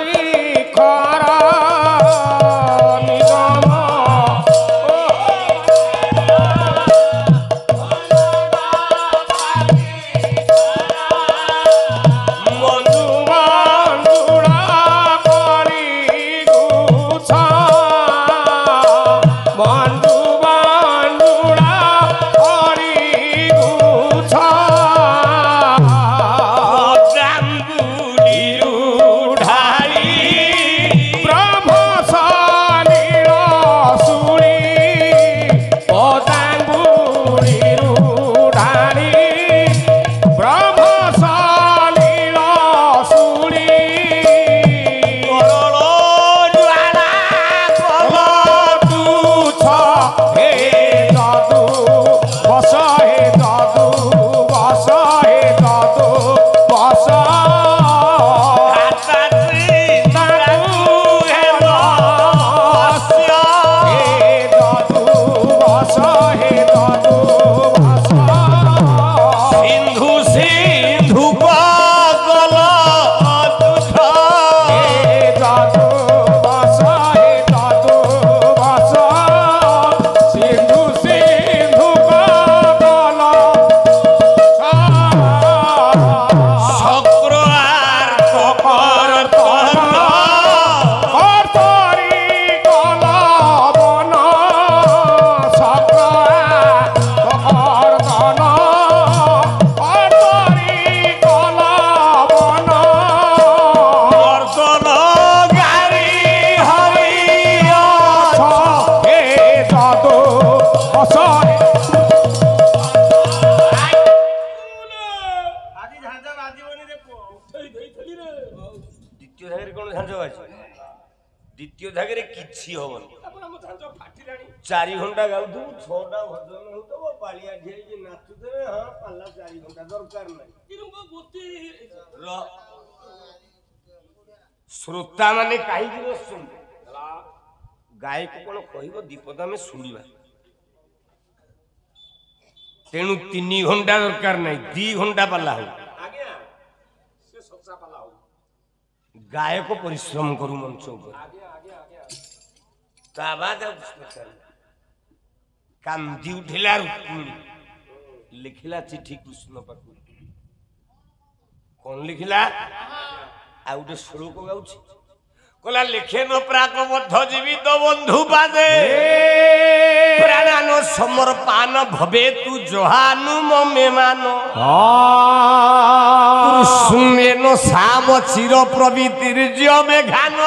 দ্বিতীয় ধাগের কোন ঝাঁঝ আছে? দ্বিতীয় ধাগের কিছু হবনি। 4 ঘন্টা গাউথু 6টা ভজন হউতব পালিয়া ঝেড়ে নাচুদেবে। হ্যাঁ পাল্লা 4 ঘন্টা দরকার নাই। শ্রোতা মানে কাহিকি বসুন গায়ক কোন কহিব দীপদ আমি শুଣିବା তেଣୁ 3 ঘন্টা দরকার নাই 2 ঘন্টা পাল্লা হଉ। গায়ক পরিশ্রম করু মঞ্চ উপরে তা বাদ কান্দি উঠিলা ରୁକ୍ମିଣୀ ଲେଖିଲା ଚିଠି କୃଷ୍ଣ ପାଖକୁ। କଣ ଲେଖିଲା? ଆଉ ଗୋଟେ ଶ୍ଲୋକ ଗାଉଛି କହିଲା ଲେଖେନ ପ୍ରାକ ବଦ୍ଧ ଜୀବିତ ବନ୍ଧୁ ପାଦେ ପ୍ରାଣାନ ସମର୍ପାନ ଭବେ ତୁ ଜହାନୁ ମମେ ମାନ କୃଷ୍ଣେନ ସାମ ଚିର ପ୍ରବିତିର୍ଯ୍ୟ ମେଘାନ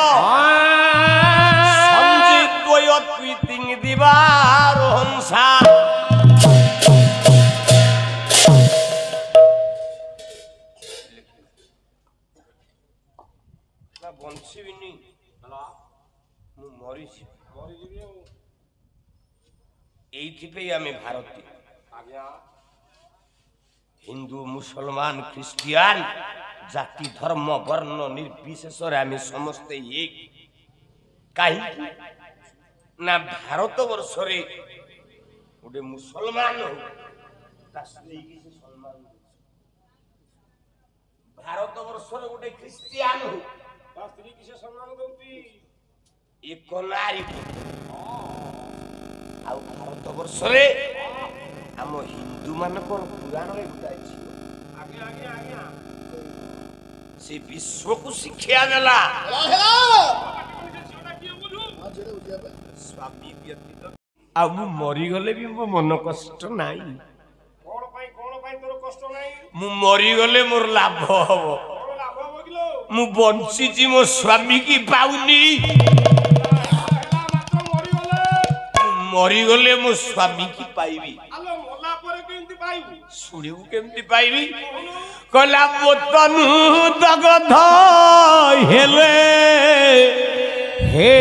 ସଞ୍ଜିତ୍ୱୟ ତ୍ୱିତିଂ ଦିବାର ହଂସା। ବଞ୍ଚିବିନି ମୁଁ ମରିଯିବି। এইଥିପାଇଁ ଆମେ ଭାରତୀୟ ହିନ୍ଦୁ ମୁସଲମାନ ଖ୍ରୀଷ୍ଟିଆନ ଜାତି ଧର୍ମ ବର୍ଣ୍ଣ ନିର୍ବିଶେଷରେ ଆମେ ସମସ୍ତେ ଏକ। କାହିଁକି ନା ଭାରତ ବର୍ଷରେ ଗୋଟେ ମୁସଲମାନ ତା ସ୍ତ୍ରୀକି ସେ ସମ୍ମାନ ଦଉଛି। ଭାରତ ବର୍ଷରେ ଗୋଟେ ଖ୍ରୀଷ୍ଟିଆନ ତା ସ୍ତ୍ରୀକି ସେ ସମ୍ମାନ ଦଉଛି। ଏକ ନାରୀ ଆଉ ଭାରତ ବର୍ଷରେ ଆମ ହିନ୍ଦୁ ମାନଙ୍କର ପୁରାଣରେ ଗୋଟେ ଅଛି ସେ ବିଶ୍ୱକୁ ଶିକ୍ଷା ଦେଲା ସ୍ୱାମୀ ବ୍ୟତୀତ ଆଉ ମୁଁ ମରିଗଲେ ବି ମୋ ମନ କଷ୍ଟ ନାହିଁ। ମୁଁ ମରିଗଲେ ମୋର ଲାଭ ହବ। ମୁଁ ବଞ୍ଚିଛି ମୋ ସ୍ୱାମୀ କି ପାଉନି। ମରିଗଲେ ମୋ ସ୍ୱାମୀ କି ପାଇବି। ଶୁଣିବୁ କେମିତି ପାଇବି? କହିଲା ମୋ ତନୁ ଦଗଧ ହେଲେ ହେ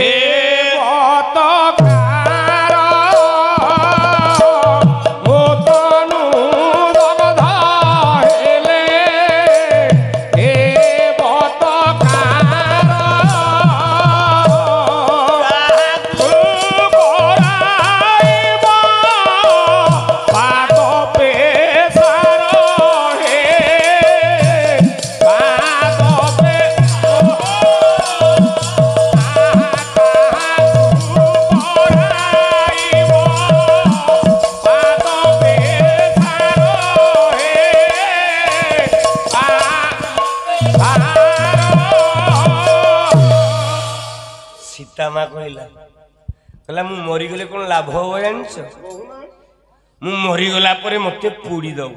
ସୀତାମା କହିଲା କହିଲା ମୁଁ ମରିଗଲେ କଣ ଲାଭ ହବ ଜାଣିଛ? ମୁଁ ମରିଗଲା ପରେ ମତେ ପୋଡ଼ି ଦଉ।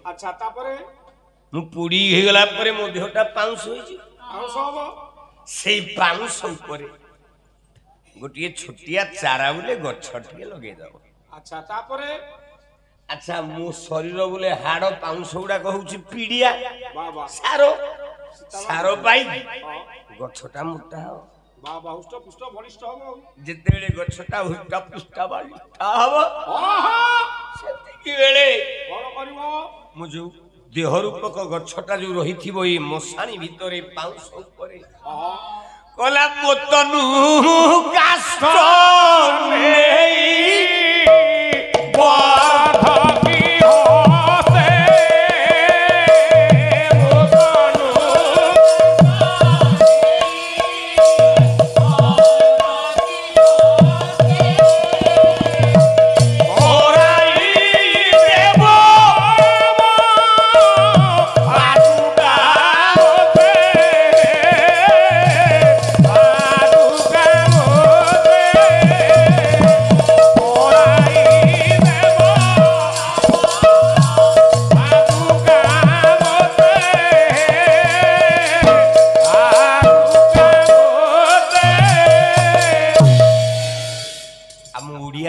ଆଚ୍ଛା ତାପରେ ମୁଁ ପୋଡ଼ି ହେଇଗଲା ପରେ ମୋ ଦେହଟା ପାଉଁଶ ହେଇଯିବ। ସେଇ ପାଉଁଶ ଉପରେ ଗୋଟିଏ ଛୋଟିଆ ଚାରା ବୋଲେ ଗଛ ଟିକେ ଲଗେଇ ଦବ। ଆଚ୍ଛା ତାପରେ ଆଚ୍ଛା ମୋ ଶରୀର ବୋଲେ ହାଡ଼ ପାଉଁଶ ଗୁଡାକ ହଉଛି ପିଡ଼ିଆ ସାର ସାର ପାଇ ଗଛଟା ମୋଟା ହବ। ଯେତେବେଳେ ଗଛଟା ହୁଷ୍ଟ ପୁଷ୍ଟ ବଳିଷ୍ଠ ହବ ସେତିକି ବେଳେ ମୁଁ ଯୋଉ ଦେହ ରୂପକ ଗଛଟା ଯୋଉ ରହିଥିବ ଏଇ ମଶାଣି ଭିତରେ ପାଉଁଶ ଉପରେ କଲା ପୋତନୁ କାଷ୍ଟ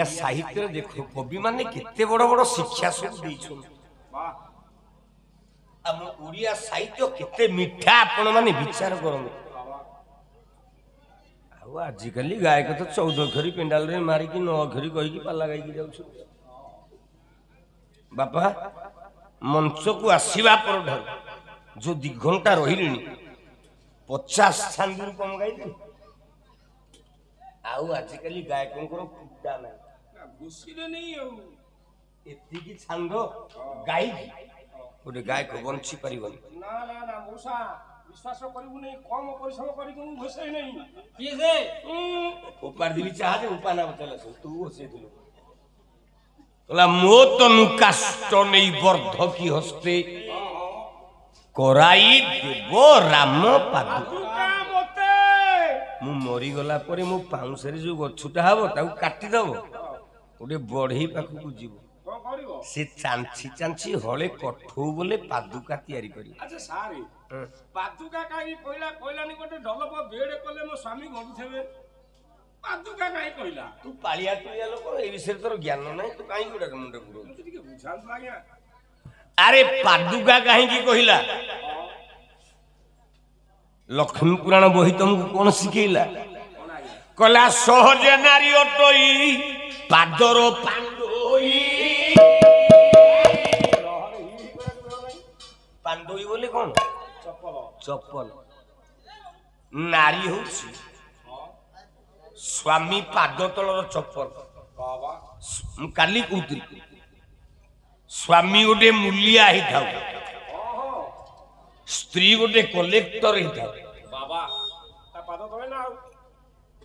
साहित्य देखो कवि माने केते बड़ बड़ शिक्षा सब देइछन। ଆମ ଓଡ଼ିଆ ସାହିତ୍ୟ କେତେ ମିଠା ଆପଣ ମାନେ ବିଚାର କରନ୍ତୁ। ଆଉ ଆଜିକାଲି ଗାୟକ ତ 14 ଅକ୍ଷରୀ ପେଣ୍ଡାଲରେ ମାରିକି 9 ଅକ୍ଷରୀ କହିକି ପାଲା ଗାଇକି ଯାଉଛନ୍ତି। ବାପା ମଞ୍ଚକୁ ଆସିବା ପରଠାରୁ ଯୋଉ 2 ଘଣ୍ଟା ରହିଲେଣି 50 ଛାନ୍ଦରୁ କମ ଗାଇଲେ। ଆଉ ଆଜିକାଲି ଗାୟକଙ୍କର ଫୁଟା ନାହିଁ। ଏତିକି ଛାନ୍ଦ ଗାଇକି ଗୋଟେ ଗାୟକ ବଞ୍ଚି ପାରିବନି। ନା ନା ନା ମଉସା ବିଶ୍ୱାସ କରିବୁନି, କମ ପରିଶ୍ରମ କରିକି ମୁଁ ଘୋଷେଇ ନାହିଁ। କିଏ ସେ? ଉପାର ଦିବି ଚାହା ଉପାନା ବଚାଲା ତୁ ବସେଇଥିଲୁ। କହିଲା ମୋ ତନୁ କାଷ୍ଟ ନେଇ ବର୍ଦ୍ଧ କି ହସ୍ତେ କରାଇ ଦେବ ରାମ ପାଦୁ। ମୁଁ ମରିଗଲା ପରେ ମୋ ପାଉଁଶରେ ଯୋଉ ଗଛଟା ହବ ତାକୁ କାଟିଦବ, ଗୋଟେ ବଢେଇ ପାଖକୁ ଯିବ, ସେ ଚାଞ୍ଚି ଚାଞ୍ଚି ହଳେ କଠଉ ବୋଲେ ପାଦୁକା ତିଆରି କରିବ। ଆଚ୍ଛା ସାରେ ପାଦୁକା କାହିଁ କହିଲା? କହିଲାନି ଗୋଟେ ଡଲପ ବେଡ କଲେ ମୋ ସ୍ୱାମୀ ଗଡୁଥିବେ। ପାଦୁକା କାହିଁ କହିଲା? ତୁ ପାଳିଆ ତୁଳିଆ ଲୋକ, ଏ ବିଷୟରେ ତୋର ଜ୍ଞାନ ନାହିଁ, ତୁ କାହିଁକି ଗୋଟେ ମୁଣ୍ଡ ପୁରଉଛୁ? ଟିକେ ବୁଝାନ୍ତୁ ଆଜ୍ଞା। ଆରେ ପାଦୁକା କାହିଁକି କହିଲା? ଲକ୍ଷ୍ମୀ ପୁରାଣ ବହି ତମକୁ କଣ ଶିଖେଇଲା? କହିଲା ସହଜେ ନାରୀ ଅଟଇ ପାଦର ପାଣ୍ଡୋଇ। ପାଣ୍ଡୋଇ ବୋଲି କଣ? ଚପଲ। ନାରୀ ହଉଛି ସ୍ୱାମୀ ପାଦ ତଳର ଚପଲ। ମୁଁ କାଲି କହୁଥିଲି ସ୍ୱାମୀ ଗୋଟେ ମୂଲିଆ ହେଇଥାଉ, ସ୍ତ୍ରୀ ଗୋଟେ କଲେକ୍ଟର ହେଇଥାଉ, ବାବା ତା ପାଦ ତଳେ ନା ଆଉ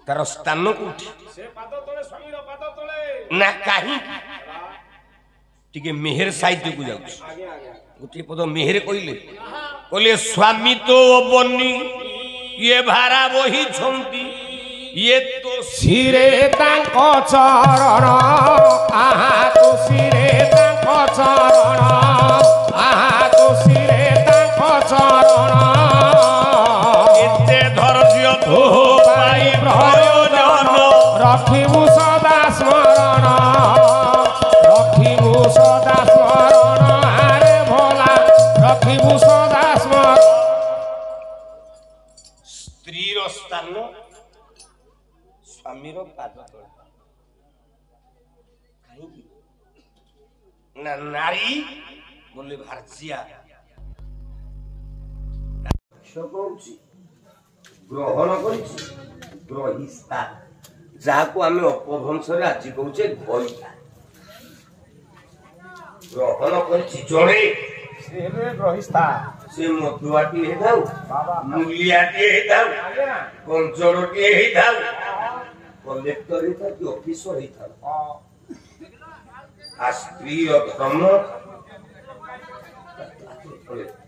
ତାର ସ୍ଥାନ କୋଉଠି? ସେ ପାଦ ତଳେ, ସ୍ୱାମୀର ପାଦ ତଳେ ନା କାହିଁକି? ଟିକେ ମେହେର ସାହିତ୍ୟକୁ ଯାଉଛି। ଗୋଟିଏ ପଦ ମେହେର କହିଲେ ସ୍ୱାମୀ ତ ବନି ଇଏ ଭାରା ବହିଛନ୍ତି, ଇଏ ତ ଶିରେ ତାଙ୍କ ଚରଣ, ଆହା ତୁ ଶିରେ ତାଙ୍କ ଚରଣ, ଆହା ତୁ ଶିରେ ତାଙ୍କ ଚରଣ। ଏତେ ଧୈର୍ଯ୍ୟ ତୋ ପାଇଁ ପ୍ରୟୋଜନ, ରଖିବୁ ସଦା ସ୍ମରଣ, ରଖିବୁ ସଦା ସ୍ମରଣ। ଆରେ ଭୋଲା ରଖିବୁ ସଦା ସ୍ମରଣ। ସ୍ତ୍ରୀର ସ୍ଥାନ ସ୍ୱାମୀର ପାଦ ତଳେ। କାହିଁକି ନା ନାରୀ ବୋଲି ଭାର୍ଜିଆ ଗ୍ରହଣ କରିଛି ଗ୍ରହିସ୍ଥା, ଯାହାକୁ ଆମେ ଅପଭ୍ରଂଶରେ ଆଜି କହୁଛେ ଗଇତା। ଗ୍ରହଣ କରିଛି ଜଣେ, ସେ ମଧୁଆଟିଏ ହେଇଥାଉ, ମୂଲିଆଟିଏ ହେଇଥାଉ, କଞ୍ଚରଟିଏ ହେଇଥାଉ, କଲେକ୍ଟର ହେଇଥାଉ କି ଅଫିସର ହେଇଥାଉ, ଆ ସ୍ତ୍ରୀର ଧର୍ମ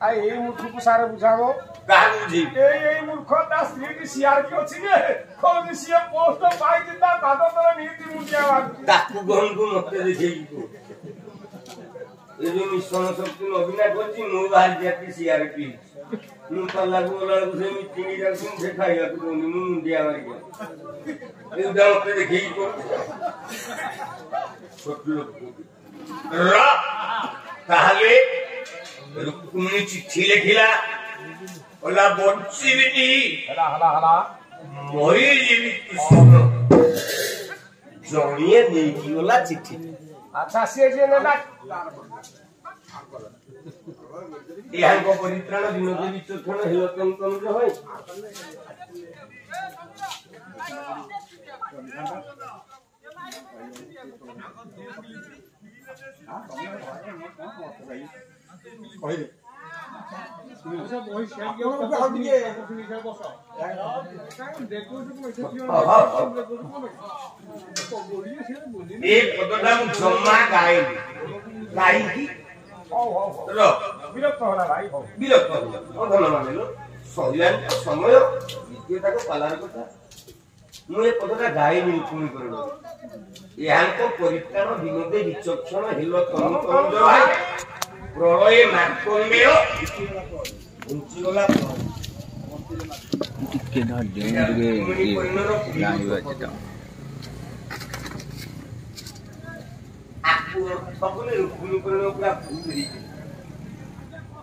ଏଇ ମୂର୍ଖକୁ ସାରେ ବୁଝାବ। କାହାକୁ ବୁଝେଇବି? ଏଇ ମୂର୍ଖ ତା ସ୍ତ୍ରୀ ସିଆରପି ଅଛି ଯେ କହୁଛି ସିଏ ପୋଷ୍ଟ ପାଇଛି, ତା ପାଦ ତଳେ ନିହାତି ମୁଣ୍ଡିଆ ମାରୁଛି। ତାକୁ ଗହଣକୁ ମତେ ଦେଖେଇକି ଏ ଯୋଉ ମିଶନ ଶକ୍ତି ନବୀନା କରିଛି, ମୁଁ ବାହାରି ଯାତି ସିଆରପି। ମୁଁ ପାଲାକୁ ଗଲାବେଳକୁ ସେ ମିଟିଂ ଯାଉଛି, ସେ ଖାଇବାକୁ ଦଉନି, ମୁଁ ମୁଣ୍ଡିଆ ମାରିକି ଏଇଟା ମତେ ଦେଖେଇକି କରୁଛି। ଛୋଟ ଲୋକ ତାହେଲେ ରୁକ୍ମିଣୀ ଚିଠି ଲେଖିଲା, କହିଲା ବଞ୍ଚିବିନି ମରିଯିବି କୃଷ୍ଣ। ଜଣିଏ ନେଇକି ଗଲା ଚିଠି। ଆଚ୍ଛା ସିଏ ଯିଏ ନେଲା ଏହାଙ୍କ ପରିତ୍ରାଣ ବିନୋଦ ବିଚକ୍ଷଣ ହେଲ ତନ୍ତ୍ର ହୋଇ ଏ ପଦଟା ମୁଁ ଜମା ଗାଏନି। କାହିଁକି? ବିରକ୍ତ ହେଲା ଭାଇ। ବିରକ୍ତ ଅଧନ ମାନିଲ ସରିଲାଣି ସମୟ, ଦ୍ୱିତୀୟଟାକୁ ପାଲାର କଥା। ମୁଁ ଏ ପଦଟା ଗାଏନି ପୁଣି କରିବ। ଏହାଙ୍କ ପରିତ୍ରାଣ ବିନୋଦେ ବିଚକ୍ଷଣ ହେଲ ତନ୍ତ୍ର ପ୍ରଳୟ ମାର୍କଣ୍ଡେୟ ଘୁଞ୍ଚିଗଲା। ଟିକେ ନା ଟିକେ ଜାଣିବା ସେଟା ସବୁବେଳେ ରୁକ୍ମିଣୀ ପରିଣୟ ପୁରା ଭୁଲ ହେଇଛି।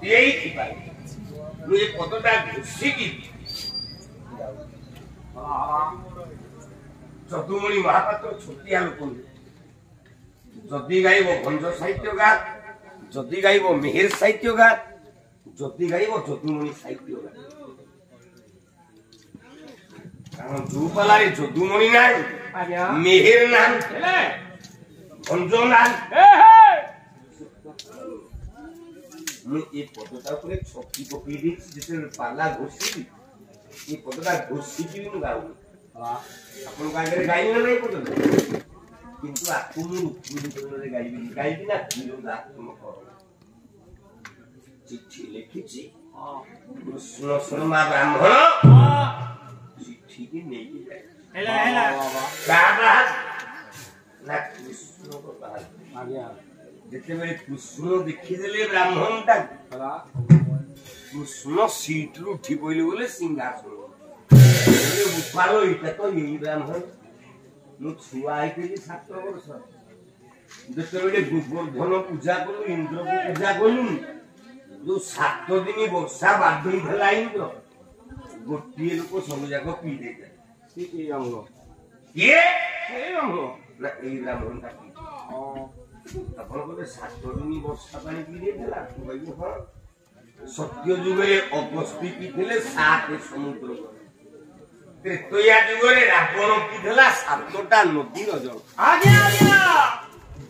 ଏଇଥିପାଇଁ ମୁଁ ଏ ପଦଟା ଘୋଷିକି ଯଦୁମଣି ମହାପାତ୍ର ଛୋଟିଆ ଲୋକ ଯଦି ଗାଇବ ଭଞ୍ଜ ସାହିତ୍ୟ ଗା, ଯଦି ଗାଇବ ମେହେର ସାହିତ୍ୟ ଗା, ଯଦି ଗାଇବ ଯଦୁମଣି ସାହିତ୍ୟ ଗା। କାରଣ ଯୋଉ ପାଲାରେ ଯଦୁମଣି ନାହିଁ, ମେହେର ନାହିଁ, ଭଞ୍ଜ ନାହିଁ, ମୁଁ ଏ ପଦଟା ଉପରେ ଛକି ପକେଇ ଦେଇଛି। ଯେତେବେଳେ ପାଲା ଘୋଷିବି ଏ ପଦଟା ଘୋଷିକି ମୁଁ ଗାଉନି। ଆପଣଙ୍କ ଆଗରେ ଗାଇବି ନା ନାଇଁ ପଦଟା, କିନ୍ତୁ ଆକୁ ମୁଁ ରୁକ୍ମିଣୀ ଗାଇବିନି। ଗାଇବି ନା ଚିଠି ଲେଖିଛି କୃଷ୍ଣ ଶର୍ମା ବ୍ରାହ୍ମଣ, ଚିଠିକି ନେଇକି ଯାଏ ନା କୃଷ୍ଣଙ୍କ ବାହାରେ। ଯେତେବେଳେ କୃଷ୍ଣ ଦେଖିଦେଲେ ବ୍ରାହ୍ମଣଟା, କୃଷ୍ଣ ସିଟରୁ ଉଠି ପଇଲେ ବୋଲେ ସିଂହାସନ। ଏଇଟା ତ ଏଇ ବ୍ରାହ୍ମଣ। ମୁଁ ଛୁଆ ହେଇଥିଲି 7 ବର୍ଷ। ଯେତେବେଳେ ଗୋବର୍ଦ୍ଧନ ପୂଜା କଲୁ, ଇନ୍ଦ୍ରକୁ ପୂଜା କଲୁ, ଯୋଉ 7 ଦିନ ବର୍ଷା ବାଧେଇଥିଲା ଇନ୍ଦ୍ର, ଗୋଟିଏ ଲୋକ ସବୁ ଯାକ ପିଇ ଦେଇଥାଏ। କିଏ ନା ଏଇ ବ୍ରାହ୍ମଣଟା ପିଇ। ଆପଣ କହିଲେ 7 ଦିନ ବର୍ଷା ପାଣି ପିଇ ଦେଇଥିଲା। ହଁ, ସତ୍ୟ ଯୁଗରେ ଅଗସ୍ତି ପିଇଥିଲେ 7 ସମୁଦ୍ର। ତ୍ରେତୟା ଯୁଗରେ ରାବଣ ପିଇଥିଲା 7ଟା ନଦୀର ଜଳ।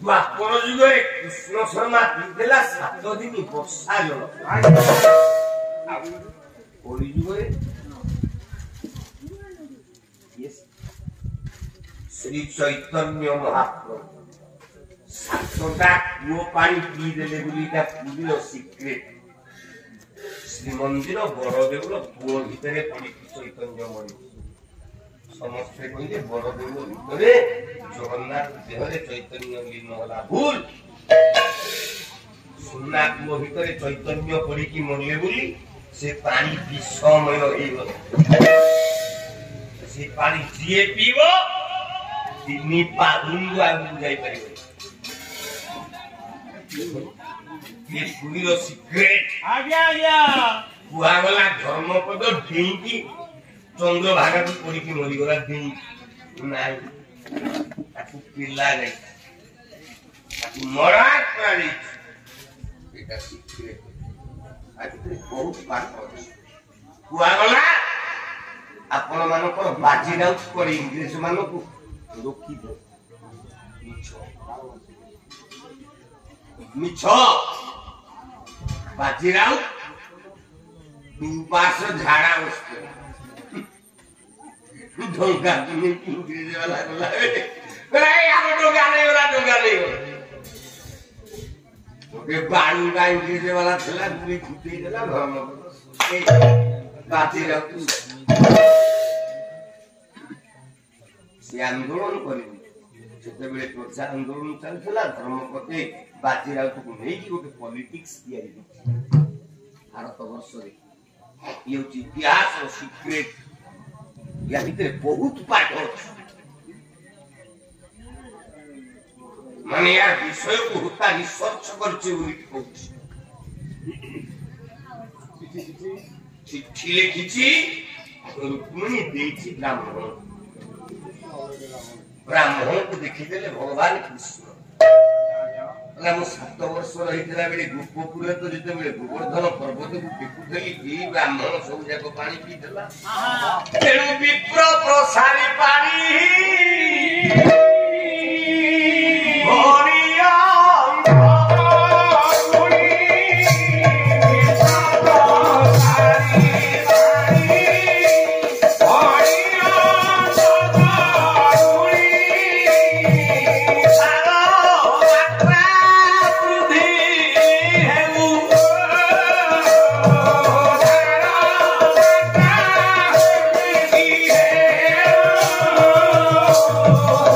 ଦ୍ୱାପର ଯୁଗରେ କୃଷ୍ଣ ଶର୍ମା ପିଇଥିଲା 7 ଦିନ ବର୍ଷା ଜଳ। କଳି ଯୁଗରେ ଶ୍ରୀ ଚୈତନ୍ୟ ମହାପ୍ରଭୁ 7ଟା କୂଅ ପାଣି ପିଇଦେଲେ ବୋଲି ଏଟା ପୁରୀର ସିକ୍ରେଟ। ଶ୍ରୀମନ୍ଦିର ବଡଦେଉଳ କୂଅ ଭିତରେ ପଡିଛି ଚୈତନ୍ୟ ମଣି। ସମସ୍ତେ କହିଲେ ବଡଦେଉଳ ଭିତରେ ଜଗନ୍ନାଥ ଦେହରେ ଚୈତନ୍ୟ ଲୀନ ହେଲା। ଭୁଲ। ସୁନା କୂଅ ଭିତରେ ଚୈତନ୍ୟ ପଡିକି ମରିଲେ ବୋଲି ସେ ପାଣି ବିଷମୟ ହେଇଗଲା। ସେ ପାଣି ଯିଏ ପିଇବ 3 ପାହୁଣ୍ଡ ଆଗକୁ ଯାଇପାରିବ। ପୁରୀର ସିକ୍ରେଟ କୁହାଗଲା। ଧର୍ମପଦ ଡେଇଁକି ଚନ୍ଦ୍ରଭାଗାକୁ ପଡିକି ମରିଗଲା। ନାଇଁ, ତାକୁ ପିଲା ଯାଇ, ତାକୁ ମରା କରାଯାଇଛି। ଏଟା ସିକ୍ରେଟ। ଆଜିରେ ବହୁତ ପାଠ ଅଛି। କୁହାଗଲା ଆପଣ ମାନଙ୍କର ବାଜି ରାଉତ କରି ଇଂରେଜ ମାନଙ୍କୁ ରୋକିବ। ମିଛ। ବାଜି ରାଉତ 2 ମାସ ଝାଡା ବସିଥିଲା। ढोंगा इंग्रेजी वाला बोला हम ढोंगा नहीं होला ओके बाड़ू का इंग्रेजी वाला थला पूरी छुट्टी देला धर्म ए बाती रहू से आंदोलन करी सेतेबेले प्रजा आंदोलन चलथला धर्म पते बाती रहू को नहीं कि गोटे पॉलिटिक्स तैयारी भारत वर्ष रे ये इतिहास और सीक्रेट या भीतर बहुत पाठ माने यार विषय को होता रिसर्च करछे बोली कहूछ चिट्ठी लिखिछि रुक्मिणी देछि ब्राह्मण को देखि देले भगवान कृष्ण अला मो 7 वर्ष रहितला बेले गोपपुर तो जते बेले गोवर्धन पर्वत को देखुथली ई ब्राह्मण सब जाको पानी पीतला तेणु विप्र प्रसारी पानी भरिया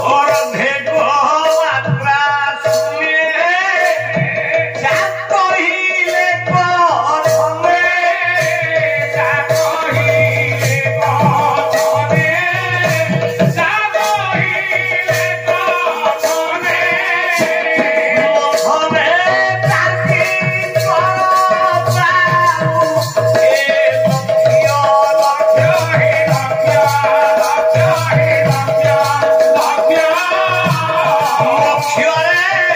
All right. ଝିଅରେ